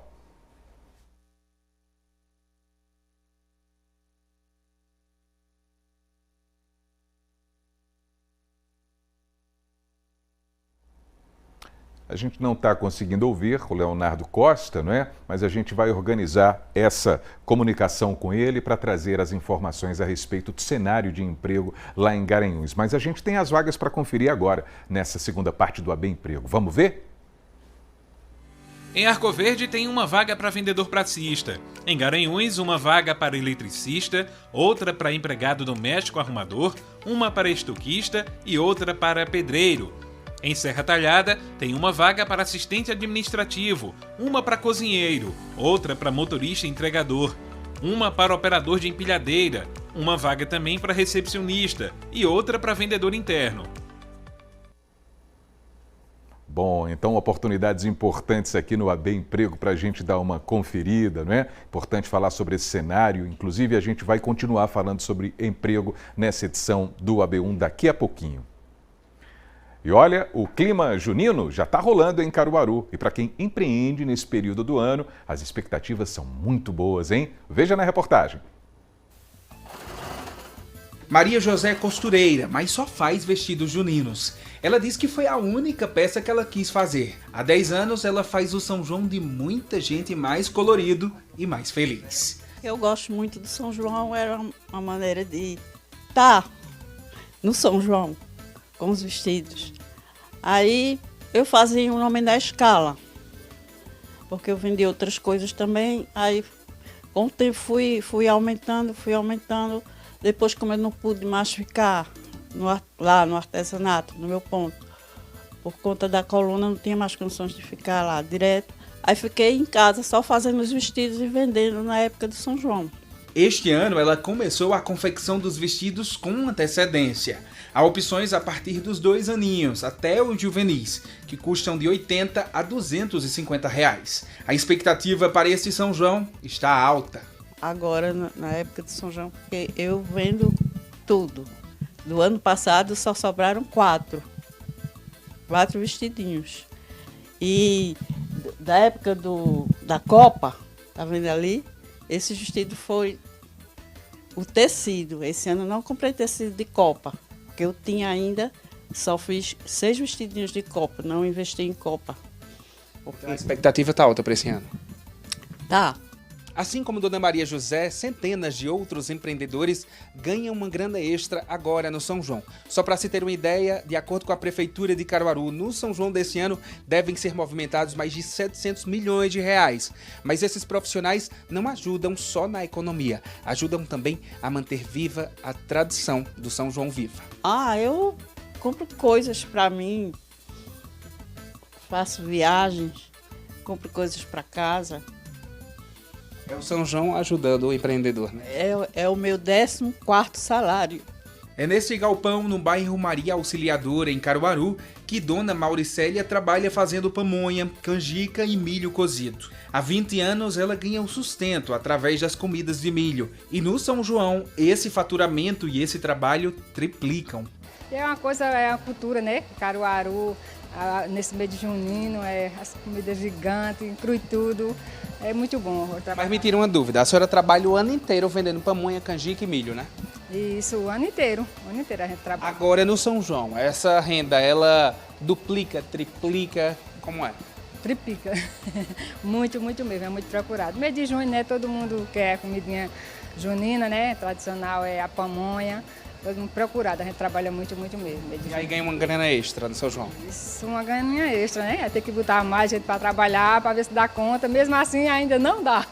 A gente não está conseguindo ouvir o Leonardo Costa, não é? Mas a gente vai organizar essa comunicação com ele para trazer as informações a respeito do cenário de emprego lá em Garanhuns. Mas a gente tem as vagas para conferir agora, nessa segunda parte do AB Emprego. Vamos ver? Em Arco Verde tem uma vaga para vendedor praticista. Em Garanhuns, uma vaga para eletricista, outra para empregado doméstico arrumador, uma para estoquista e outra para pedreiro. Em Serra Talhada, tem uma vaga para assistente administrativo, uma para cozinheiro, outra para motorista entregador, uma para operador de empilhadeira, uma vaga também para recepcionista e outra para vendedor interno. Bom, então oportunidades importantes aqui no AB Emprego para a gente dar uma conferida, não é? Importante falar sobre esse cenário, inclusive a gente vai continuar falando sobre emprego nessa edição do AB1 daqui a pouquinho. E olha, o clima junino já está rolando em Caruaru. E para quem empreende nesse período do ano, as expectativas são muito boas, hein? Veja na reportagem. Maria José é costureira, mas só faz vestidos juninos. Ela diz que foi a única peça que ela quis fazer. Há 10 anos ela faz o São João de muita gente mais colorido e mais feliz. Eu gosto muito do São João, era uma maneira de estar no São João com os vestidos. Aí eu fazia o nome da escala, porque eu vendia outras coisas também. Aí com o tempo fui aumentando. Depois, como eu não pude mais ficar lá no artesanato, no meu ponto, por conta da coluna, não tinha mais condições de ficar lá direto. Aí fiquei em casa só fazendo os vestidos e vendendo na época do São João. Este ano ela começou a confecção dos vestidos com antecedência. Há opções a partir dos 2 aninhos até os juvenis, que custam de R$80 a R$250. A expectativa para este São João está alta. Agora, na época do São João, porque eu vendo tudo. Do ano passado só sobraram 4 vestidinhos. E da época da Copa, tá vendo ali? Esse vestido foi o tecido. Esse ano eu não comprei tecido de Copa, porque eu tinha ainda, só fiz 6 vestidinhos de Copa, não investi em Copa. Porque a expectativa está alta para esse ano. Tá. Assim como Dona Maria José, centenas de outros empreendedores ganham uma grana extra agora no São João. Só para se ter uma ideia, de acordo com a Prefeitura de Caruaru, no São João desse ano devem ser movimentados mais de 700 milhões de reais. Mas esses profissionais não ajudam só na economia, ajudam também a manter viva a tradição do São João Viva. Eu compro coisas para mim, faço viagens, compro coisas para casa. É o São João ajudando o empreendedor, né? É o meu 14º salário. É nesse galpão, no bairro Maria Auxiliadora, em Caruaru, que Dona Mauricélia trabalha fazendo pamonha, canjica e milho cozido. Há 20 anos ela ganha o sustento através das comidas de milho. E no São João, esse faturamento e esse trabalho triplicam. É uma coisa, é uma cultura, né? Caruaru nesse mês de junino, as comidas gigantes, inclui tudo. É muito bom. Mas me tira uma dúvida, a senhora trabalha o ano inteiro vendendo pamonha, canjica e milho, né? Isso, o ano inteiro a gente trabalha. Agora no São João, essa renda, ela duplica, triplica, como é? Triplica. Muito mesmo, é muito procurado. Mês de junho, né, todo mundo quer comidinha junina, né, tradicional é a pamonha. Todo mundo procurado, a gente trabalha muito mesmo. E aí ganha uma grana extra no São João? Isso, uma graninha extra, né? Tem que botar mais gente para trabalhar, para ver se dá conta. Mesmo assim, ainda não dá,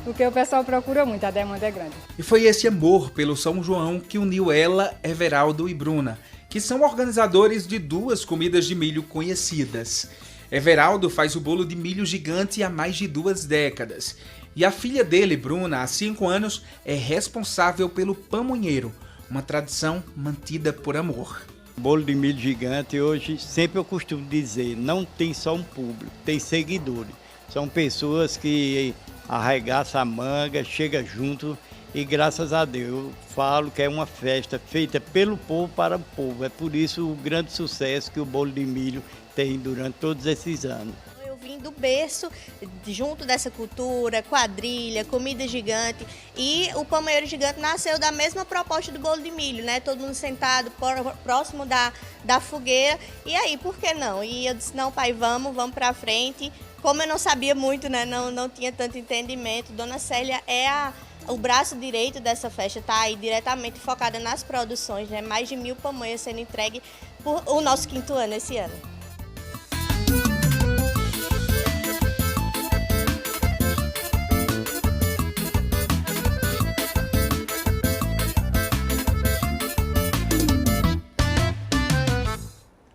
porque o pessoal procura muito, a demanda é grande. E foi esse amor pelo São João que uniu ela, Everaldo e Bruna, que são organizadores de 2 comidas de milho conhecidas. Everaldo faz o bolo de milho gigante há mais de 2 décadas. E a filha dele, Bruna, há 5 anos, é responsável pelo pamonheiro, uma tradição mantida por amor. O bolo de milho gigante hoje, sempre eu costumo dizer, não tem só um público, tem seguidores. São pessoas que arregaçam a manga, chegam junto e graças a Deus eu falo que é uma festa feita pelo povo para o povo. É por isso o grande sucesso que o bolo de milho tem durante todos esses anos. Vim do berço, junto dessa cultura, quadrilha, comida gigante, e o pamonheiro gigante nasceu da mesma proposta do bolo de milho, né? Todo mundo sentado próximo da fogueira, e aí, por que não? E eu disse, não pai, vamos pra frente. Como eu não sabia muito, né? Não tinha tanto entendimento, Dona Célia é o braço direito dessa festa, tá aí diretamente focada nas produções, né? Mais de 1000 pamonhas sendo entregue por o nosso 5º ano esse ano.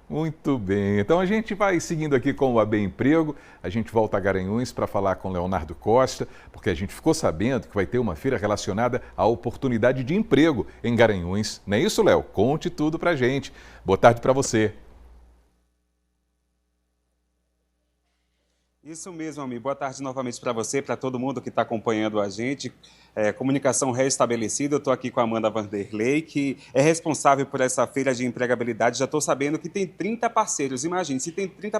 Muito bem, então a gente vai seguindo aqui com o AB Emprego, a gente volta a Garanhuns para falar com Leonardo Costa, porque a gente ficou sabendo que vai ter uma feira relacionada à oportunidade de emprego em Garanhuns. Não é isso, Léo? Conte tudo para a gente. Boa tarde para você. Isso mesmo, amigo. Boa tarde novamente para você, para todo mundo que está acompanhando a gente. Comunicação restabelecida, eu estou aqui com a Amanda Vanderlei, que é responsável por essa feira de empregabilidade. Já estou sabendo que tem 30 parceiros. Imagine, se tem 30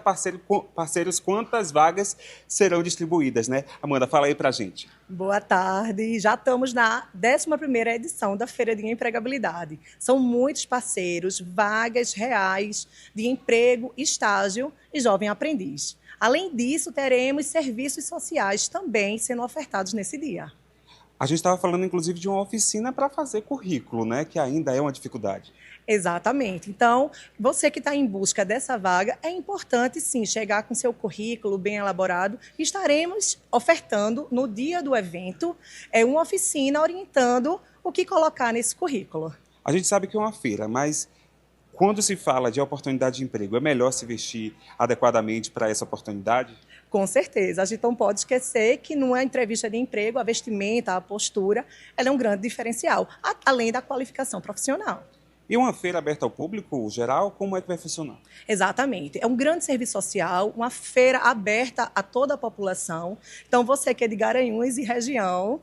parceiros, quantas vagas serão distribuídas, né? Amanda, fala aí para a gente. Boa tarde. Já estamos na 11ª edição da Feira de Empregabilidade. São muitos parceiros, vagas reais de emprego, estágio e jovem aprendiz. Além disso, teremos serviços sociais também sendo ofertados nesse dia. A gente estava falando, inclusive, de uma oficina para fazer currículo, né? Que ainda é uma dificuldade. Exatamente. Então, você que está em busca dessa vaga, é importante, sim, chegar com seu currículo bem elaborado. Estaremos ofertando, no dia do evento, uma oficina orientando o que colocar nesse currículo. A gente sabe que é uma feira, mas quando se fala de oportunidade de emprego, é melhor se vestir adequadamente para essa oportunidade? Com certeza. A gente não pode esquecer que numa entrevista de emprego, a vestimenta, a postura, ela é um grande diferencial, além da qualificação profissional. E uma feira aberta ao público geral, como é que vai funcionar? Exatamente. É um grande serviço social, uma feira aberta a toda a população. Então, você que é de Garanhuns e região,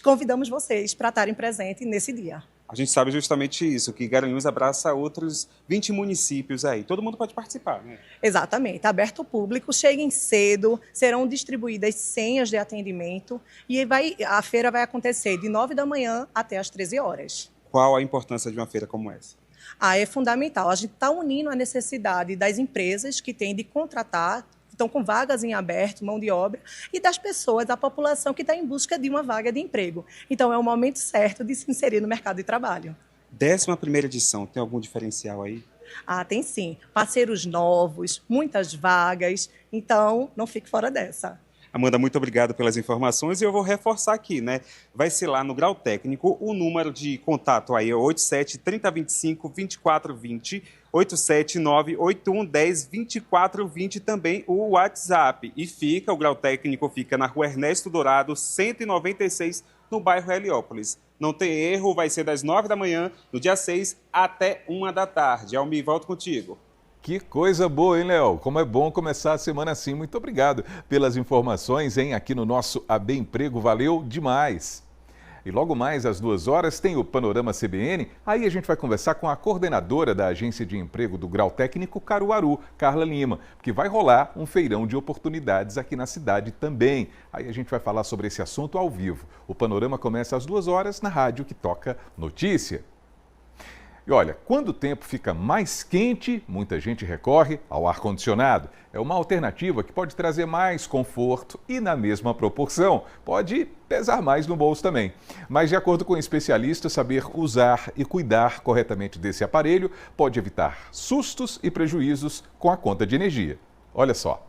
convidamos vocês para estarem presentes nesse dia. A gente sabe justamente isso, que Garanhuns abraça outros 20 municípios aí. Todo mundo pode participar, né? Exatamente. Aberto ao público, cheguem cedo, serão distribuídas senhas de atendimento e a feira vai acontecer de 9 da manhã até as 13 horas. Qual a importância de uma feira como essa? É fundamental. A gente está unindo a necessidade das empresas que têm de contratar, estão com vagas em aberto, mão de obra, e das pessoas, da população que está em busca de uma vaga de emprego. Então, é o momento certo de se inserir no mercado de trabalho. 11ª edição, tem algum diferencial aí? Tem sim. Parceiros novos, muitas vagas, então não fique fora dessa. Amanda, muito obrigado pelas informações e eu vou reforçar aqui, né? Vai ser lá no Grau Técnico, o número de contato aí é 87 3025 2420, 8798110 2420, também o WhatsApp. E o Grau Técnico fica na Rua Ernesto Dourado, 196, no bairro Heliópolis. Não tem erro, vai ser das 9 da manhã, no dia 6, até 1 da tarde. Almir, volto contigo. Que coisa boa, hein, Léo? Como é bom começar a semana assim. Muito obrigado pelas informações, hein, aqui no nosso AB Emprego. Valeu demais. E logo mais às 2h tem o Panorama CBN. Aí a gente vai conversar com a coordenadora da Agência de Emprego do Grau Técnico Caruaru, Carla Lima, que vai rolar um feirão de oportunidades aqui na cidade também. Aí a gente vai falar sobre esse assunto ao vivo. O Panorama começa às 2h na rádio que toca notícia. E olha, quando o tempo fica mais quente, muita gente recorre ao ar-condicionado. É uma alternativa que pode trazer mais conforto e, na mesma proporção, pode pesar mais no bolso também. Mas, de acordo com especialistas, saber usar e cuidar corretamente desse aparelho pode evitar sustos e prejuízos com a conta de energia. Olha só.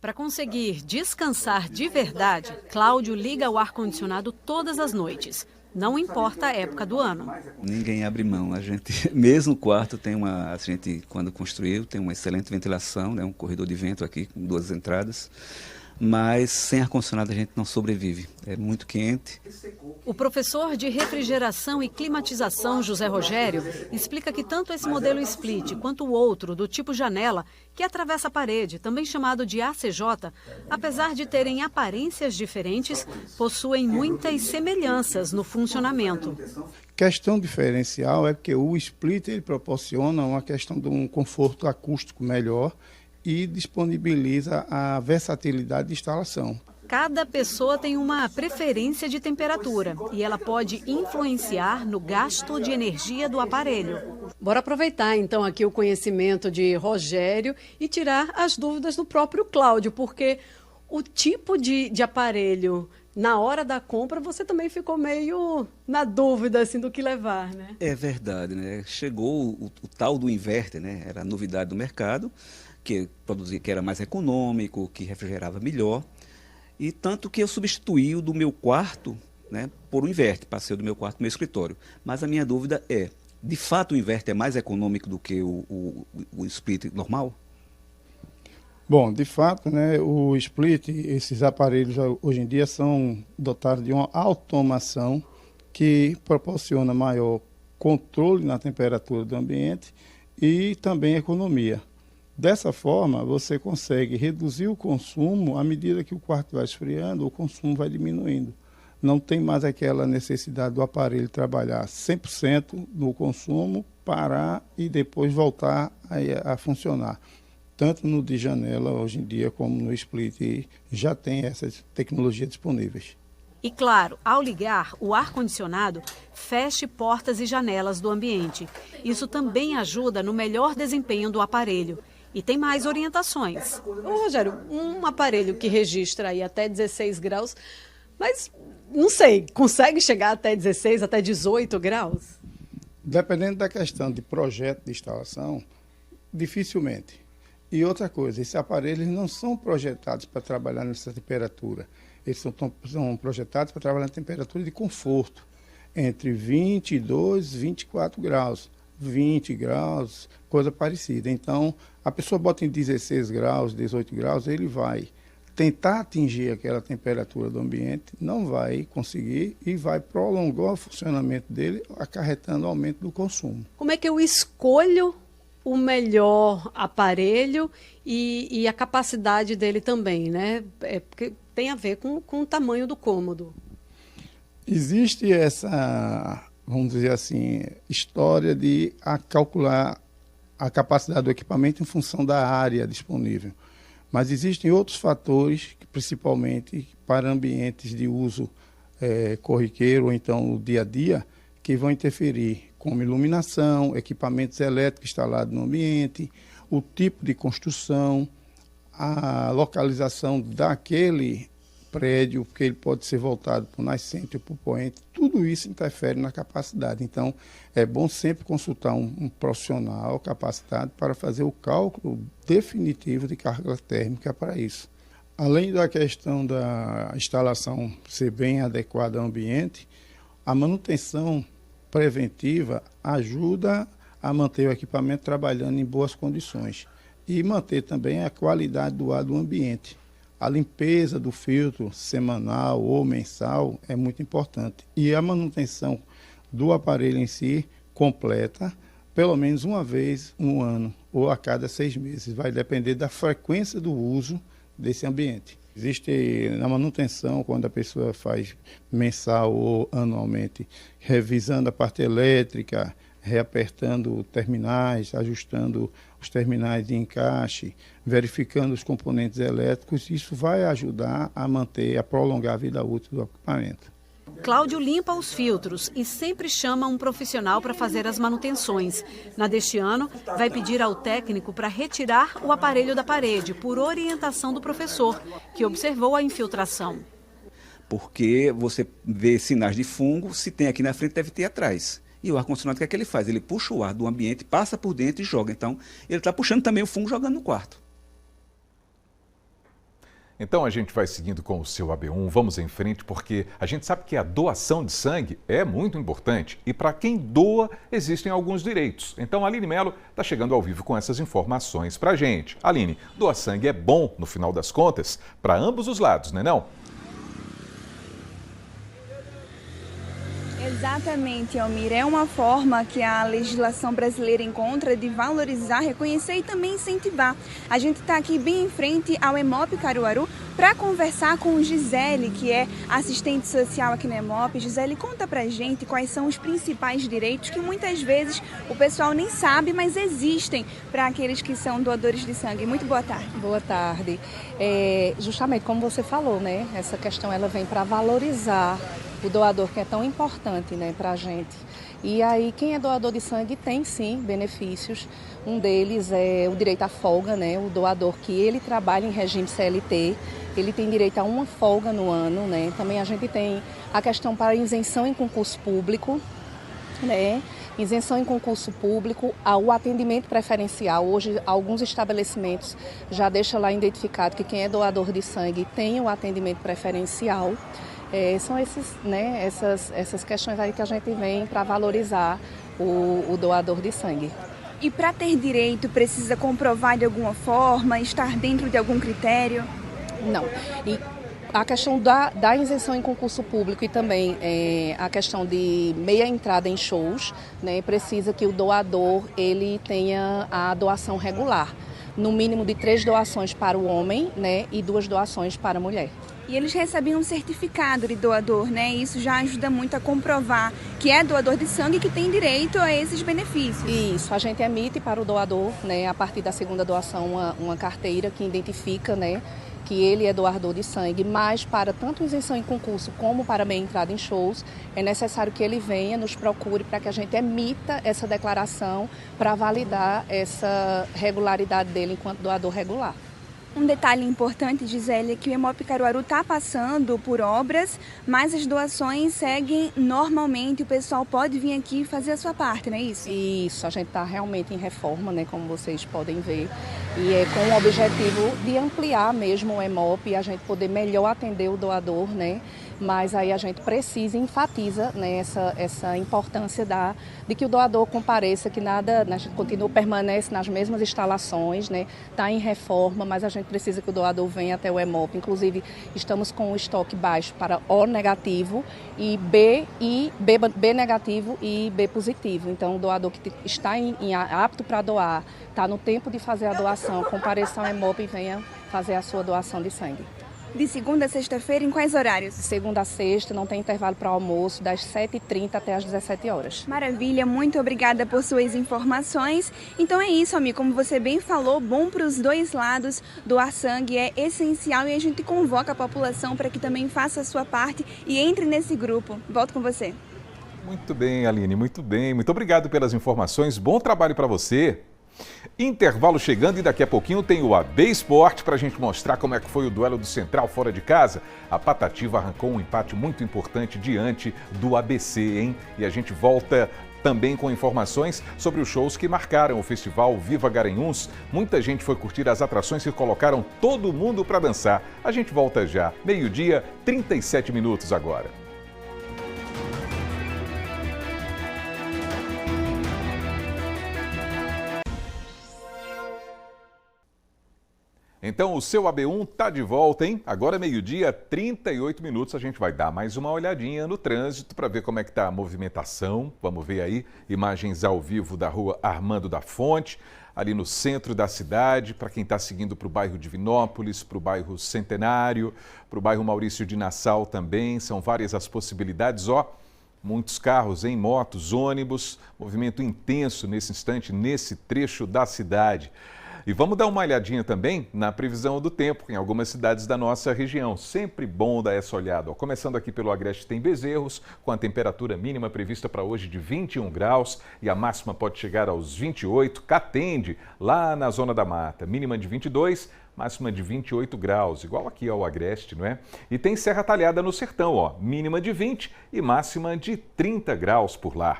Para conseguir descansar de verdade, Cláudio liga o ar-condicionado todas as noites. Não importa a época do ano. Ninguém abre mão. A gente, mesmo o quarto, a gente, quando construiu, tem uma excelente ventilação, né, um corredor de vento aqui com 2 entradas. Mas sem ar-condicionado a gente não sobrevive. É muito quente. O professor de refrigeração e climatização, José Rogério, explica que tanto esse modelo split quanto o outro, do tipo janela, que atravessa a parede, também chamado de ACJ, apesar de terem aparências diferentes, possuem muitas semelhanças no funcionamento. Questão diferencial é que o split ele proporciona uma questão de um conforto acústico melhor e disponibiliza a versatilidade de instalação. Cada pessoa tem uma preferência de temperatura e ela pode influenciar no gasto de energia do aparelho. Bora aproveitar então aqui o conhecimento de Rogério e tirar as dúvidas do próprio Cláudio, porque o tipo de aparelho, na hora da compra, você também ficou meio na dúvida assim, do que levar, né? É verdade, né? Chegou o tal do inverter, né? Era a novidade do mercado, que era mais econômico, que refrigerava melhor. E tanto que eu substituí o do meu quarto, né, por um inverter, passei do meu quarto para o meu escritório. Mas a minha dúvida é, de fato o inverter é mais econômico do que o split normal? Bom, de fato, né, o split, esses aparelhos hoje em dia são dotados de uma automação que proporciona maior controle na temperatura do ambiente e também economia. Dessa forma, você consegue reduzir o consumo à medida que o quarto vai esfriando, o consumo vai diminuindo. Não tem mais aquela necessidade do aparelho trabalhar 100% no consumo, parar e depois voltar a funcionar. Tanto no de janela, hoje em dia, como no split, já tem essas tecnologias disponíveis. E claro, ao ligar, o ar-condicionado feche portas e janelas do ambiente. Isso também ajuda no melhor desempenho do aparelho. E tem mais orientações. Ô, Rogério, um aparelho que registra aí até 16 graus, mas não sei, consegue chegar até 16, até 18 graus? Dependendo da questão de projeto de instalação, dificilmente. E outra coisa, esses aparelhos não são projetados para trabalhar nessa temperatura. Eles são projetados para trabalhar na temperatura de conforto, entre 22 e 24 graus. 20 graus, coisa parecida. Então, a pessoa bota em 16 graus, 18 graus, ele vai tentar atingir aquela temperatura do ambiente, não vai conseguir e vai prolongar o funcionamento dele, acarretando o aumento do consumo. Como é que eu escolho o melhor aparelho e a capacidade dele também, né? Porque tem a ver com o tamanho do cômodo. Existe essa, vamos dizer assim, história de calcular a capacidade do equipamento em função da área disponível. Mas existem outros fatores, principalmente para ambientes de uso corriqueiro ou então no dia a dia, que vão interferir, como iluminação, equipamentos elétricos instalados no ambiente, o tipo de construção, a localização daquele prédio, porque ele pode ser voltado para o nascente ou para o poente, tudo isso interfere na capacidade. Então, é bom sempre consultar um profissional capacitado para fazer o cálculo definitivo de carga térmica para isso. Além da questão da instalação ser bem adequada ao ambiente, a manutenção preventiva ajuda a manter o equipamento trabalhando em boas condições e manter também a qualidade do ar do ambiente. A limpeza do filtro semanal ou mensal é muito importante. E a manutenção do aparelho em si, completa, pelo menos uma vez no ano ou a cada 6 meses. Vai depender da frequência do uso desse ambiente. Existe na manutenção, quando a pessoa faz mensal ou anualmente, revisando a parte elétrica, reapertando terminais, ajustando os terminais de encaixe, verificando os componentes elétricos, isso vai ajudar a prolongar a vida útil do equipamento. Cláudio limpa os filtros e sempre chama um profissional para fazer as manutenções. Na deste ano, vai pedir ao técnico para retirar o aparelho da parede, por orientação do professor, que observou a infiltração. Porque você vê sinais de fungo, se tem aqui na frente, deve ter atrás. E o ar-condicionado, o que ele faz? Ele puxa o ar do ambiente, passa por dentro e joga. Então, ele está puxando também o fungo, jogando no quarto. Então a gente vai seguindo com o seu AB1, vamos em frente, porque a gente sabe que a doação de sangue é muito importante e para quem doa existem alguns direitos. Então a Aline Mello está chegando ao vivo com essas informações para a gente. Aline, doar sangue é bom no final das contas para ambos os lados, não é não? Exatamente, Almir. É uma forma que a legislação brasileira encontra de valorizar, reconhecer e também incentivar. A gente está aqui bem em frente ao Hemop Caruaru para conversar com Gisele, que é assistente social aqui no Hemop. Gisele, conta pra gente quais são os principais direitos que muitas vezes o pessoal nem sabe, mas existem para aqueles que são doadores de sangue. Muito boa tarde. Boa tarde. Justamente como você falou, né? Essa questão ela vem para valorizar o doador, que é tão importante, né, para a gente. E aí, quem é doador de sangue tem, sim, benefícios. Um deles é o direito à folga, né? O doador que ele trabalha em regime CLT, ele tem direito a uma folga no ano, né? Também a gente tem a questão para isenção em concurso público, né? Isenção em concurso público, o atendimento preferencial. Hoje, alguns estabelecimentos já deixam lá identificado que quem é doador de sangue tem o atendimento preferencial. São essas questões aí que a gente vem para valorizar o doador de sangue. E para ter direito, precisa comprovar de alguma forma, estar dentro de algum critério? Não. E a questão da isenção em concurso público e também a questão de meia entrada em shows, né, precisa que o doador ele tenha a doação regular. No mínimo de 3 doações para o homem, né, e 2 doações para a mulher. E eles recebem um certificado de doador, né? Isso já ajuda muito a comprovar que é doador de sangue e que tem direito a esses benefícios. Isso, a gente emite para o doador, né, a partir da segunda doação, uma carteira que identifica, né, que ele é doador de sangue, mas para tanto isenção em concurso como para meia entrada em shows, é necessário que ele venha, nos procure para que a gente emita essa declaração para validar essa regularidade dele enquanto doador regular. Um detalhe importante, Gisele, é que o Hemop Caruaru está passando por obras, mas as doações seguem normalmente. O pessoal pode vir aqui e fazer a sua parte, não é isso? Isso, a gente está realmente em reforma, né, como vocês podem ver. E é com o objetivo de ampliar mesmo o Hemop e a gente poder melhor atender o doador, né? Mas aí a gente precisa e enfatiza, né, essa importância de que o doador compareça, que nada, a gente permanece nas mesmas instalações, né, está em reforma, mas a gente precisa que o doador venha até o Hemop. Inclusive, estamos com o estoque baixo para O negativo e B negativo e B positivo. Então, o doador que está apto para doar, está no tempo de fazer a doação, compareça ao Hemop e venha fazer a sua doação de sangue. De segunda a sexta-feira, em quais horários? De segunda a sexta, não tem intervalo para almoço, das 7h30 até as 17 horas. Maravilha, muito obrigada por suas informações. Então é isso, amigo, como você bem falou, bom para os dois lados, doar sangue é essencial e a gente convoca a população para que também faça a sua parte e entre nesse grupo. Volto com você. Muito bem, Aline, muito bem. Muito obrigado pelas informações, bom trabalho para você. Intervalo chegando e daqui a pouquinho tem o AB Esporte para a gente mostrar como é que foi o duelo do Central fora de casa. A Patativa arrancou um empate muito importante diante do ABC, hein? E a gente volta também com informações sobre os shows que marcaram o festival Viva Garanhuns. Muita gente foi curtir as atrações que colocaram todo mundo para dançar. A gente volta já, 12h, 37 minutos agora. Então o seu AB1 tá de volta, hein? Agora meio-dia, 38 minutos, a gente vai dar mais uma olhadinha no trânsito para ver como é que tá a movimentação. Vamos ver aí imagens ao vivo da rua Armando da Fonte, ali no centro da cidade, para quem está seguindo para o bairro Divinópolis, para o bairro Centenário, para o bairro Maurício de Nassau também. São várias as possibilidades, ó. Muitos carros em motos, ônibus, movimento intenso nesse instante, nesse trecho da cidade. E vamos dar uma olhadinha também na previsão do tempo em algumas cidades da nossa região. Sempre bom dar essa olhada. Ó, começando aqui pelo Agreste tem Bezerros, com a temperatura mínima prevista para hoje de 21 graus e a máxima pode chegar aos 28. Catende, lá na Zona da Mata, mínima de 22, máxima de 28 graus, igual aqui ao Agreste, não é? E tem Serra Talhada no Sertão, ó, mínima de 20 e máxima de 30 graus por lá.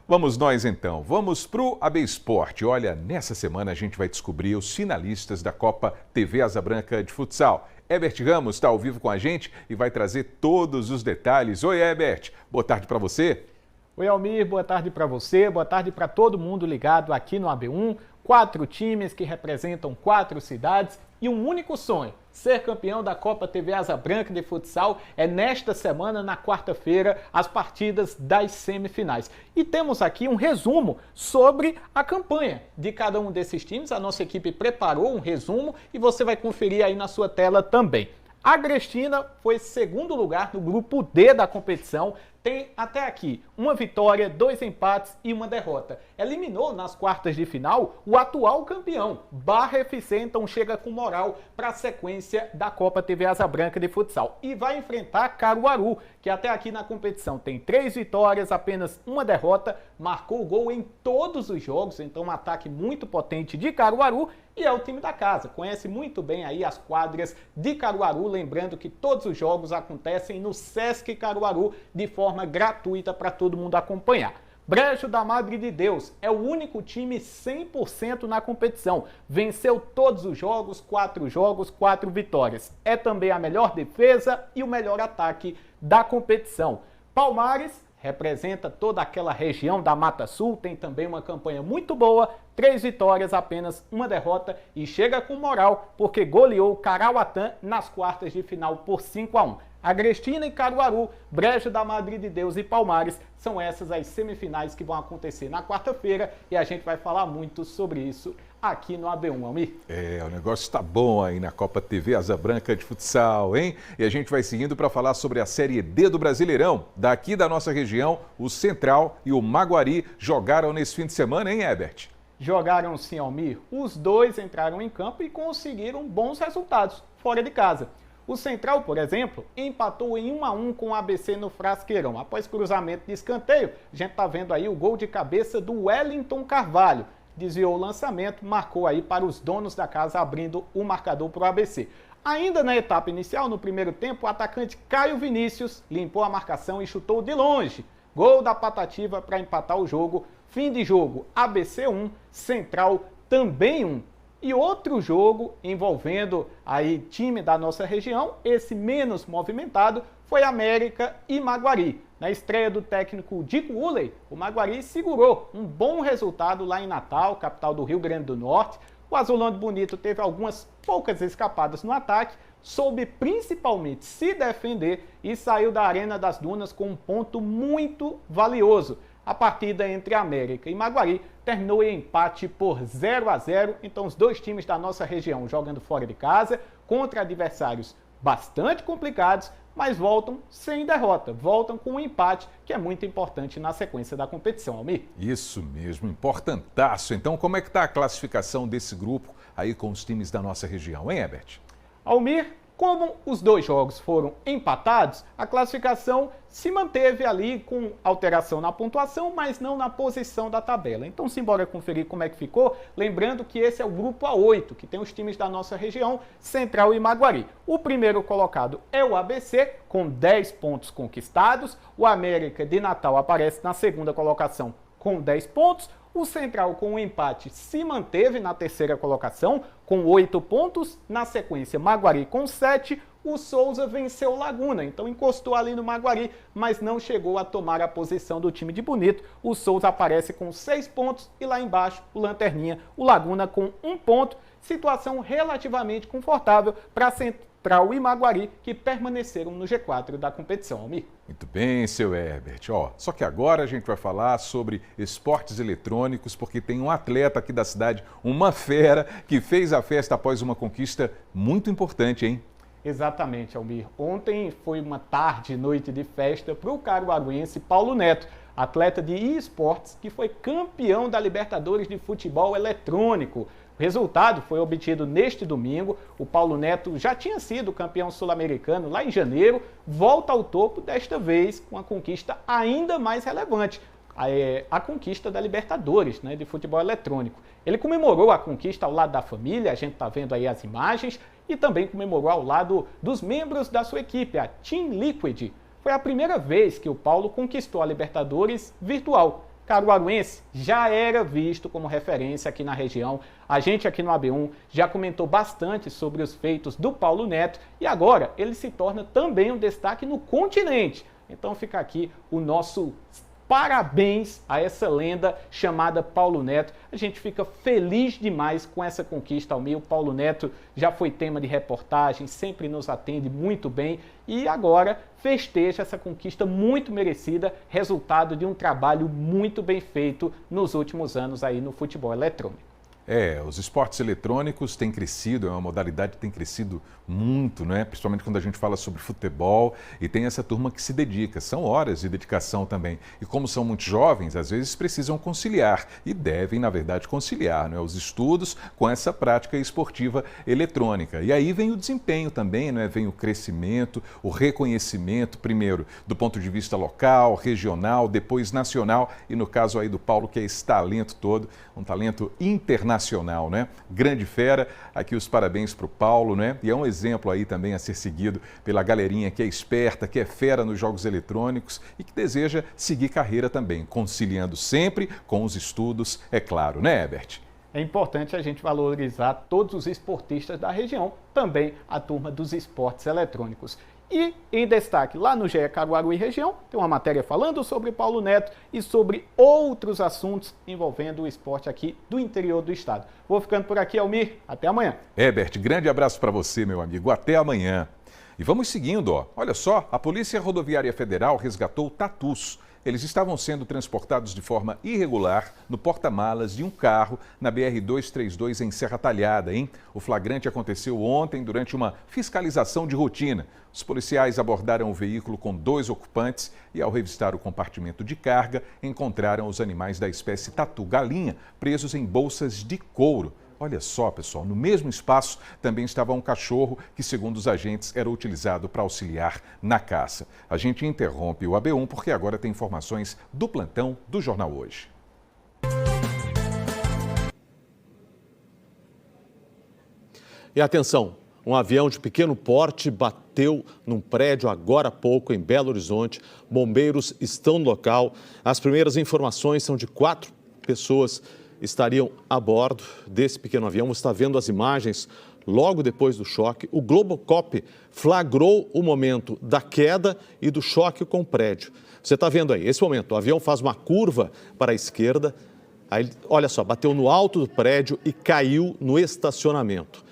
Vamos nós então, vamos para o AB Esporte. Olha, nessa semana a gente vai descobrir os finalistas da Copa TV Asa Branca de Futsal. Herbert Ramos está ao vivo com a gente e vai trazer todos os detalhes. Oi, Herbert, boa tarde para você. Oi, Almir, boa tarde para você, boa tarde para todo mundo ligado aqui no AB1. 4 times que representam 4 cidades e um único sonho, ser campeão da Copa TV Asa Branca de Futsal. É nesta semana, na quarta-feira, as partidas das semifinais. E temos aqui um resumo sobre a campanha de cada um desses times. A nossa equipe preparou um resumo e você vai conferir aí na sua tela também. A Agrestina foi segundo lugar no grupo D da competição, tem até aqui uma vitória, 2 empates e uma derrota. Eliminou nas quartas de final o atual campeão, Barra FC, então chega com moral para a sequência da Copa TV Asa Branca de Futsal. E vai enfrentar Caruaru, que até aqui na competição tem 3 vitórias, apenas uma derrota, marcou gol em todos os jogos, então um ataque muito potente de Caruaru. E é o time da casa, conhece muito bem aí as quadras de Caruaru, lembrando que todos os jogos acontecem no Sesc Caruaru de forma gratuita para todo mundo acompanhar. Brejo da Madre de Deus é o único time 100% na competição, venceu todos os jogos, 4 vitórias. É também a melhor defesa e o melhor ataque da competição. Palmares representa toda aquela região da Mata Sul, tem também uma campanha muito boa, 3 vitórias, apenas uma derrota e chega com moral porque goleou o Carauatã nas quartas de final por 5-1. Agrestina e Caruaru, Brejo da Madre de Deus e Palmares são essas as semifinais que vão acontecer na quarta-feira e a gente vai falar muito sobre isso aqui no AB1, Almir. O negócio está bom aí na Copa TV Asa Branca de Futsal, hein? E a gente vai seguindo para falar sobre a Série D do Brasileirão. Daqui da nossa região, o Central e o Maguari jogaram nesse fim de semana, hein, Herbert? Jogaram sim, Almir. Os dois entraram em campo e conseguiram bons resultados fora de casa. O Central, por exemplo, empatou em 1-1 com o ABC no Frasqueirão. Após cruzamento de escanteio, a gente está vendo aí o gol de cabeça do Wellington Carvalho. Desviou o lançamento, marcou aí para os donos da casa, abrindo o marcador para o ABC. Ainda na etapa inicial, no primeiro tempo, o atacante Caio Vinícius limpou a marcação e chutou de longe. Gol da Patativa para empatar o jogo. Fim de jogo, ABC 1, Central também 1. E outro jogo envolvendo aí time da nossa região, esse menos movimentado, foi América e Maguari. Na estreia do técnico Dico Uley, o Maguari segurou um bom resultado lá em Natal, capital do Rio Grande do Norte. O Azulão Bonito teve algumas poucas escapadas no ataque, soube principalmente se defender e saiu da Arena das Dunas com um ponto muito valioso. A partida entre América e Maguari terminou em empate por 0-0, então os dois times da nossa região jogando fora de casa, contra adversários bastante complicados, mas voltam sem derrota, voltam com um empate, que é muito importante na sequência da competição, Almir. Isso mesmo, importantaço. Então, como é que está a classificação desse grupo aí com os times da nossa região, hein, Herbert? Almir, como os dois jogos foram empatados, a classificação se manteve ali com alteração na pontuação, mas não na posição da tabela. Então, simbora conferir como é que ficou, lembrando que esse é o grupo A8, que tem os times da nossa região, Central e Maguari. O primeiro colocado é o ABC, com 10 pontos conquistados. O América de Natal aparece na segunda colocação com 10 pontos. O Central, com o empate, se manteve na terceira colocação, com 8 pontos. Na sequência, Maguari com 7. O Souza venceu o Laguna, então encostou ali no Maguari, mas não chegou a tomar a posição do time de Bonito. O Souza aparece com 6 pontos e lá embaixo, o Lanterninha, o Laguna com 1 ponto. situação relativamente confortável para a Central e Maguari, que permaneceram no G4 da competição. Almir. Muito bem, seu Herbert. Só que agora a gente vai falar sobre esportes eletrônicos, porque tem um atleta aqui da cidade, uma fera, que fez a festa após uma conquista muito importante, hein? Exatamente, Almir. Ontem foi uma tarde, noite de festa para o caruaruense Paulo Neto, atleta de esportes que foi campeão da Libertadores de futebol eletrônico. O resultado foi obtido neste domingo. O Paulo Neto já tinha sido campeão sul-americano lá em janeiro, volta ao topo, desta vez com uma conquista ainda mais relevante. A conquista da Libertadores, né, de futebol eletrônico. Ele comemorou a conquista ao lado da família, a gente está vendo aí as imagens, e também comemorou ao lado dos membros da sua equipe, a Team Liquid. Foi a primeira vez que o Paulo conquistou a Libertadores virtual. Caruaruense já era visto como referência aqui na região. A gente aqui no AB1 já comentou bastante sobre os feitos do Paulo Neto e agora ele se torna também um destaque no continente. Então fica aqui o nosso parabéns a essa lenda chamada Paulo Neto. A gente fica feliz demais com essa conquista, Almir. O Paulo Neto já foi tema de reportagem, sempre nos atende muito bem e agora festeja essa conquista muito merecida, resultado de um trabalho muito bem feito nos últimos anos aí no futebol eletrônico. Os esportes eletrônicos têm crescido, é uma modalidade que tem crescido muito, né? Principalmente quando a gente fala sobre futebol e tem essa turma que se dedica, são horas de dedicação também. E como são muito jovens, às vezes precisam conciliar e devem, na verdade, conciliar, né? Os estudos com essa prática esportiva eletrônica. E aí vem o desempenho também, né? Vem o crescimento, o reconhecimento, primeiro do ponto de vista local, regional, depois nacional e no caso aí do Paulo, que é esse talento todo, um talento internacional, né? Grande fera, aqui os parabéns para o Paulo, né? E é um exemplo aí também a ser seguido pela galerinha que é esperta, que é fera nos jogos eletrônicos e que deseja seguir carreira também, conciliando sempre com os estudos, é claro, né, Herbert? É importante a gente valorizar todos os esportistas da região, também a turma dos esportes eletrônicos. E em destaque, lá no GE Caruaru e região, tem uma matéria falando sobre Paulo Neto e sobre outros assuntos envolvendo o esporte aqui do interior do estado. Vou ficando por aqui, Almir. Até amanhã. Herbert, grande abraço para você, meu amigo. Até amanhã. E vamos seguindo, Olha só, a Polícia Rodoviária Federal resgatou tatus. Eles estavam sendo transportados de forma irregular no porta-malas de um carro na BR-232 em Serra Talhada, hein? O flagrante aconteceu ontem durante uma fiscalização de rotina. Os policiais abordaram o veículo com 2 ocupantes e, ao revistar o compartimento de carga, encontraram os animais da espécie tatu-galinha presos em bolsas de couro. Olha só, pessoal, no mesmo espaço também estava um cachorro que, segundo os agentes, era utilizado para auxiliar na caça. A gente interrompe o AB1 porque agora tem informações do plantão do Jornal Hoje. E atenção, um avião de pequeno porte bateu num prédio agora há pouco em Belo Horizonte. Bombeiros estão no local. As primeiras informações são de 4 pessoas estariam a bordo desse pequeno avião. Você está vendo as imagens logo depois do choque. O Globocop flagrou o momento da queda e do choque com o prédio. Você está vendo aí, esse momento, o avião faz uma curva para a esquerda, aí, olha só, bateu no alto do prédio e caiu no estacionamento.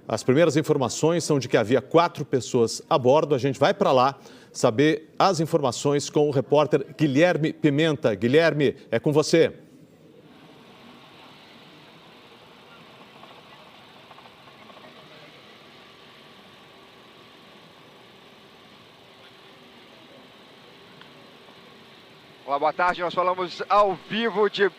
As primeiras informações são de que havia 4 pessoas a bordo. A gente vai para lá saber as informações com o repórter Guilherme Pimenta. Guilherme, é com você. Olá, boa tarde. Nós falamos ao vivo de...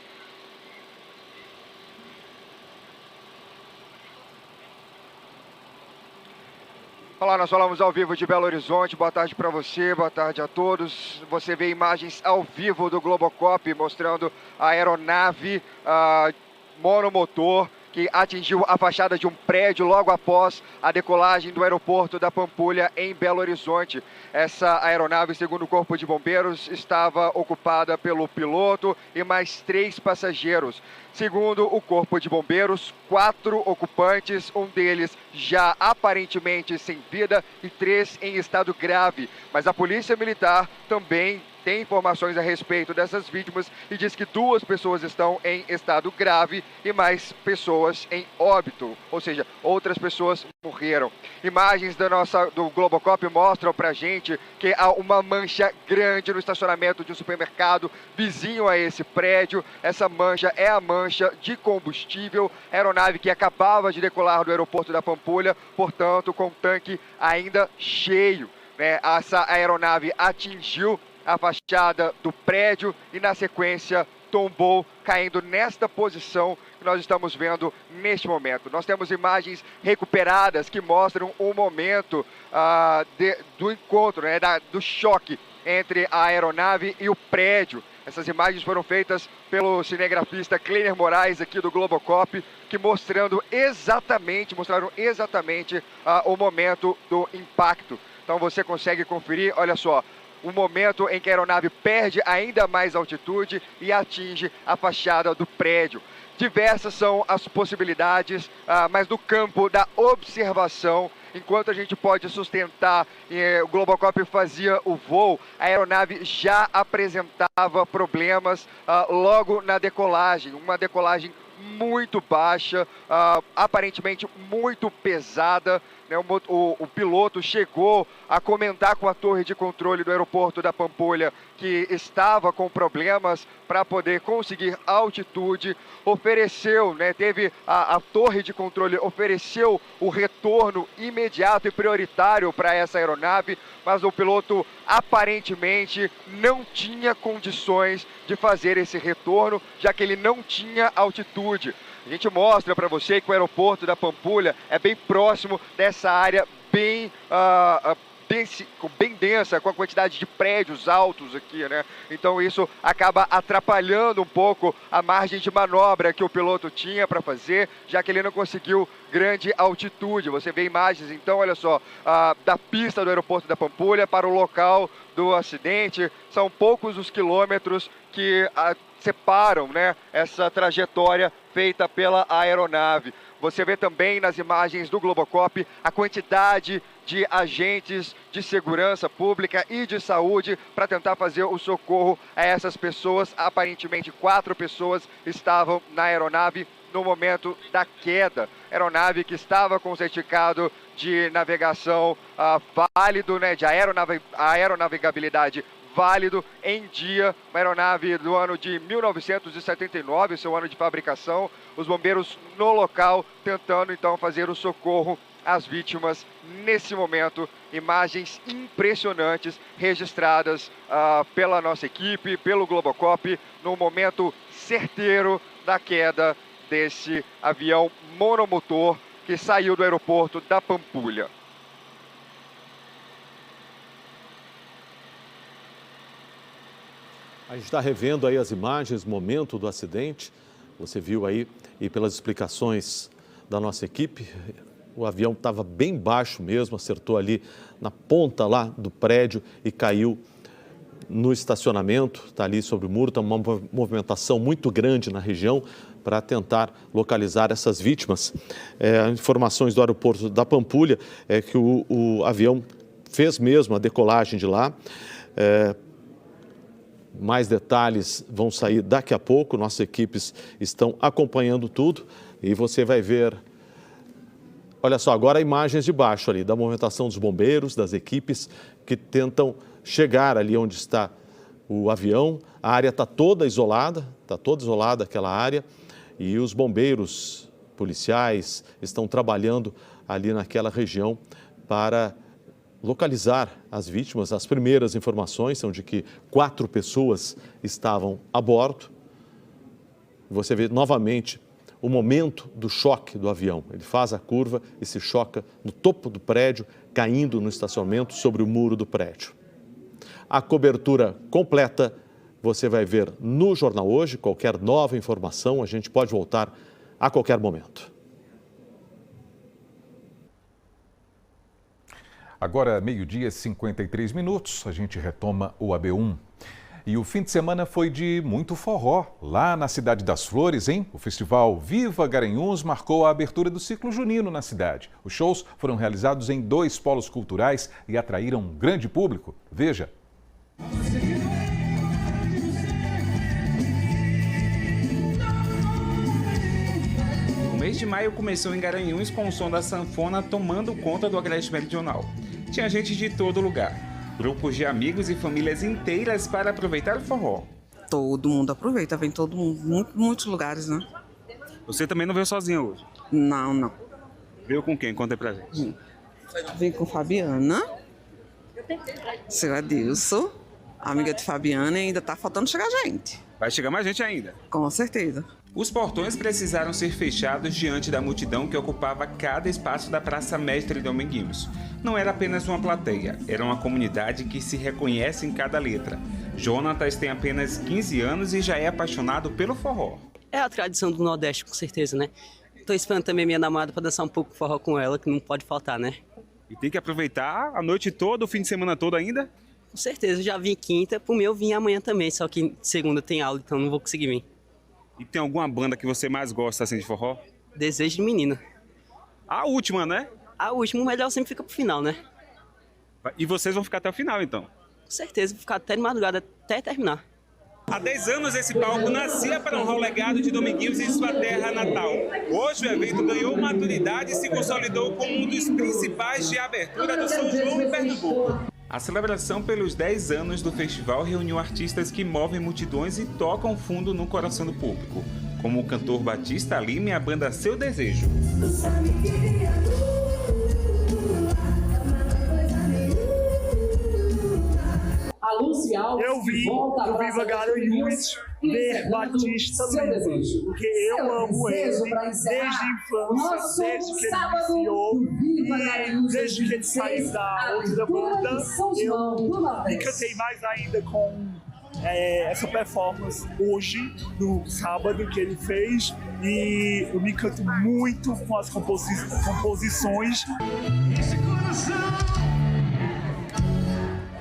Olá, nós falamos ao vivo de Belo Horizonte. Boa tarde para você, boa tarde a todos. Você vê imagens ao vivo do Globocop mostrando a aeronave monomotor que atingiu a fachada de um prédio logo após a decolagem do aeroporto da Pampulha, em Belo Horizonte. Essa aeronave, segundo o Corpo de Bombeiros, estava ocupada pelo piloto e mais 3 passageiros. Segundo o Corpo de Bombeiros, 4 ocupantes, um deles já aparentemente sem vida e 3 em estado grave. Mas a Polícia Militar também tem informações a respeito dessas vítimas e diz que 2 pessoas estão em estado grave e mais pessoas em óbito, ou seja, outras pessoas morreram. Imagens do Globocop mostram pra gente que há uma mancha grande no estacionamento de um supermercado vizinho a esse prédio. Essa mancha é a mancha de combustível, aeronave que acabava de decolar do aeroporto da Pampulha, portanto, com o tanque ainda cheio. Essa aeronave atingiu a fachada do prédio e, na sequência, tombou, caindo nesta posição que nós estamos vendo neste momento. Nós temos imagens recuperadas que mostram o momento do encontro, do choque entre a aeronave e o prédio. Essas imagens foram feitas pelo cinegrafista Kleiner Moraes aqui do Globocop, que mostraram exatamente o momento do impacto. Então você consegue conferir, olha só, o momento em que a aeronave perde ainda mais altitude e atinge a fachada do prédio. Diversas são as possibilidades, mas no campo da observação, enquanto a gente pode sustentar, o Globocop fazia o voo, a aeronave já apresentava problemas logo na decolagem, uma decolagem muito baixa, aparentemente muito pesada. O piloto chegou a comentar com a torre de controle do aeroporto da Pampulha que estava com problemas para poder conseguir altitude, ofereceu, teve a torre de controle ofereceu o retorno imediato e prioritário para essa aeronave, mas o piloto aparentemente não tinha condições de fazer esse retorno, já que ele não tinha altitude. A gente mostra para você que o aeroporto da Pampulha é bem próximo dessa área bem densa, com a quantidade de prédios altos aqui, Então isso acaba atrapalhando um pouco a margem de manobra que o piloto tinha para fazer, já que ele não conseguiu grande altitude. Você vê imagens, então, olha só, da pista do aeroporto da Pampulha para o local do acidente. São poucos os quilômetros que separam, essa trajetória feita pela aeronave. Você vê também nas imagens do Globocop a quantidade de agentes de segurança pública e de saúde para tentar fazer o socorro a essas pessoas. Aparentemente 4 pessoas estavam na aeronave no momento da queda. Aeronave que estava com certificado de navegação válido, de aeronavegabilidade válido em dia, uma aeronave do ano de 1979, seu ano de fabricação. Os bombeiros no local tentando então fazer o socorro às vítimas nesse momento. Imagens impressionantes registradas pela nossa equipe, pelo Globocop, no momento certeiro da queda desse avião monomotor que saiu do aeroporto da Pampulha. A gente está revendo aí as imagens, momento do acidente. Você viu aí, e pelas explicações da nossa equipe, o avião estava bem baixo mesmo, acertou ali na ponta lá do prédio e caiu no estacionamento, está ali sobre o muro, está uma movimentação muito grande na região para tentar localizar essas vítimas. Informações do aeroporto da Pampulha é que o avião fez mesmo a decolagem de lá. Mais detalhes vão sair daqui a pouco, nossas equipes estão acompanhando tudo e você vai ver, olha só, agora imagens de baixo ali, da movimentação dos bombeiros, das equipes que tentam chegar ali onde está o avião. A área está toda isolada aquela área e os bombeiros policiais estão trabalhando ali naquela região para localizar as vítimas. As primeiras informações são de que 4 pessoas estavam a bordo. Você vê novamente o momento do choque do avião. Ele faz a curva e se choca no topo do prédio, caindo no estacionamento sobre o muro do prédio. A cobertura completa você vai ver no Jornal Hoje. Qualquer nova informação, a gente pode voltar a qualquer momento. Agora, meio-dia, 53 minutos, a gente retoma o AB1. E o fim de semana foi de muito forró, lá na Cidade das Flores, hein? O festival Viva Garanhuns marcou a abertura do ciclo junino na cidade. Os shows foram realizados em 2 polos culturais e atraíram um grande público. Veja. mês de maio começou em Garanhuns com o som da sanfona tomando conta do Agreste Meridional. Tinha gente de todo lugar, grupos de amigos e famílias inteiras para aproveitar o forró. Todo mundo aproveita, vem todo mundo, muitos lugares, né? Você também não veio sozinha hoje? Não. Veio com quem? Conta aí pra gente. Vem com Fabiana, seu Adilson, amiga de Fabiana, e ainda tá faltando chegar gente. Vai chegar mais gente ainda? Com certeza. Os portões precisaram ser fechados diante da multidão que ocupava cada espaço da Praça Mestre Dominguinhos. Não era apenas uma plateia, era uma comunidade que se reconhece em cada letra. Jonatas tem apenas 15 anos e já é apaixonado pelo forró. É a tradição do Nordeste, com certeza, né? Tô esperando também minha namorada para dançar um pouco forró com ela, que não pode faltar, né? E tem que aproveitar a noite toda, o fim de semana todo ainda? Com certeza, eu já vim quinta, pro meu eu vim amanhã também, só que segunda tem aula, então não vou conseguir vir. E tem alguma banda que você mais gosta assim de forró? Desejo de Menina. A última, né? A última, o melhor sempre fica pro final, né? E vocês vão ficar até o final, então? Com certeza, vou ficar até de madrugada, até terminar. Há 10 anos esse palco nascia para honrar o legado de Dominguinhos em sua terra natal. Hoje o evento ganhou maturidade e se consolidou como um dos principais de abertura do São João em Pernambuco. A celebração pelos 10 anos do festival reuniu artistas que movem multidões e tocam fundo no coração do público, como o cantor Batista Lima e a banda Seu Desejo. Eu vim do Viva Garanhuns ver Batista Lima, porque eu amo ele desde a infância, desde que ele iniciou e desde que ele saiu da outra banda, eu me encantei mais ainda com essa performance hoje, no sábado que ele fez, e eu me encanto muito com as composições. Esse coração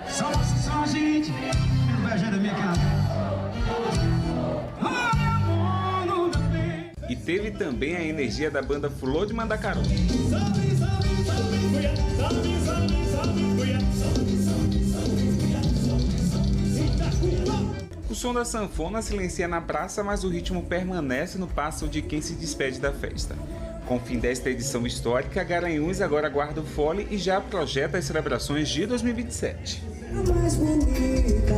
só a gente, invejando a minha cara. E teve também a energia da banda Flor de Mandacaru. O som da sanfona silencia na praça, mas o ritmo permanece no passo de quem se despede da festa. Com o fim desta edição histórica, Garanhuns agora guarda o fole e já projeta as celebrações de 2027. Mais bonita,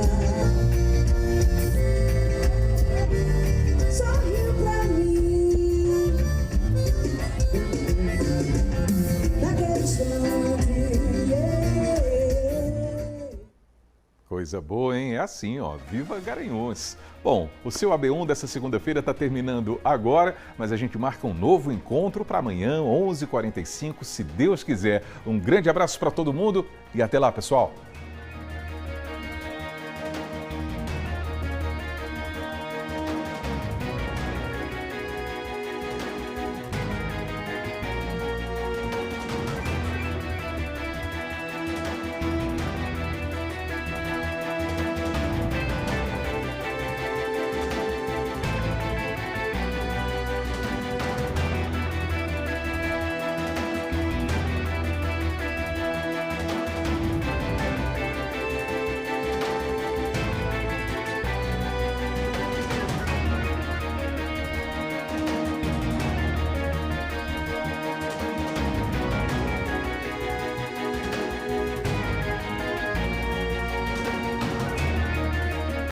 sorriu pra mim, naquele instante, Coisa boa, hein? É assim, ó. Viva Garanhuns! Bom, o seu AB1 dessa segunda-feira está terminando agora, mas a gente marca um novo encontro para amanhã, 11h45, se Deus quiser. Um grande abraço para todo mundo e até lá, pessoal!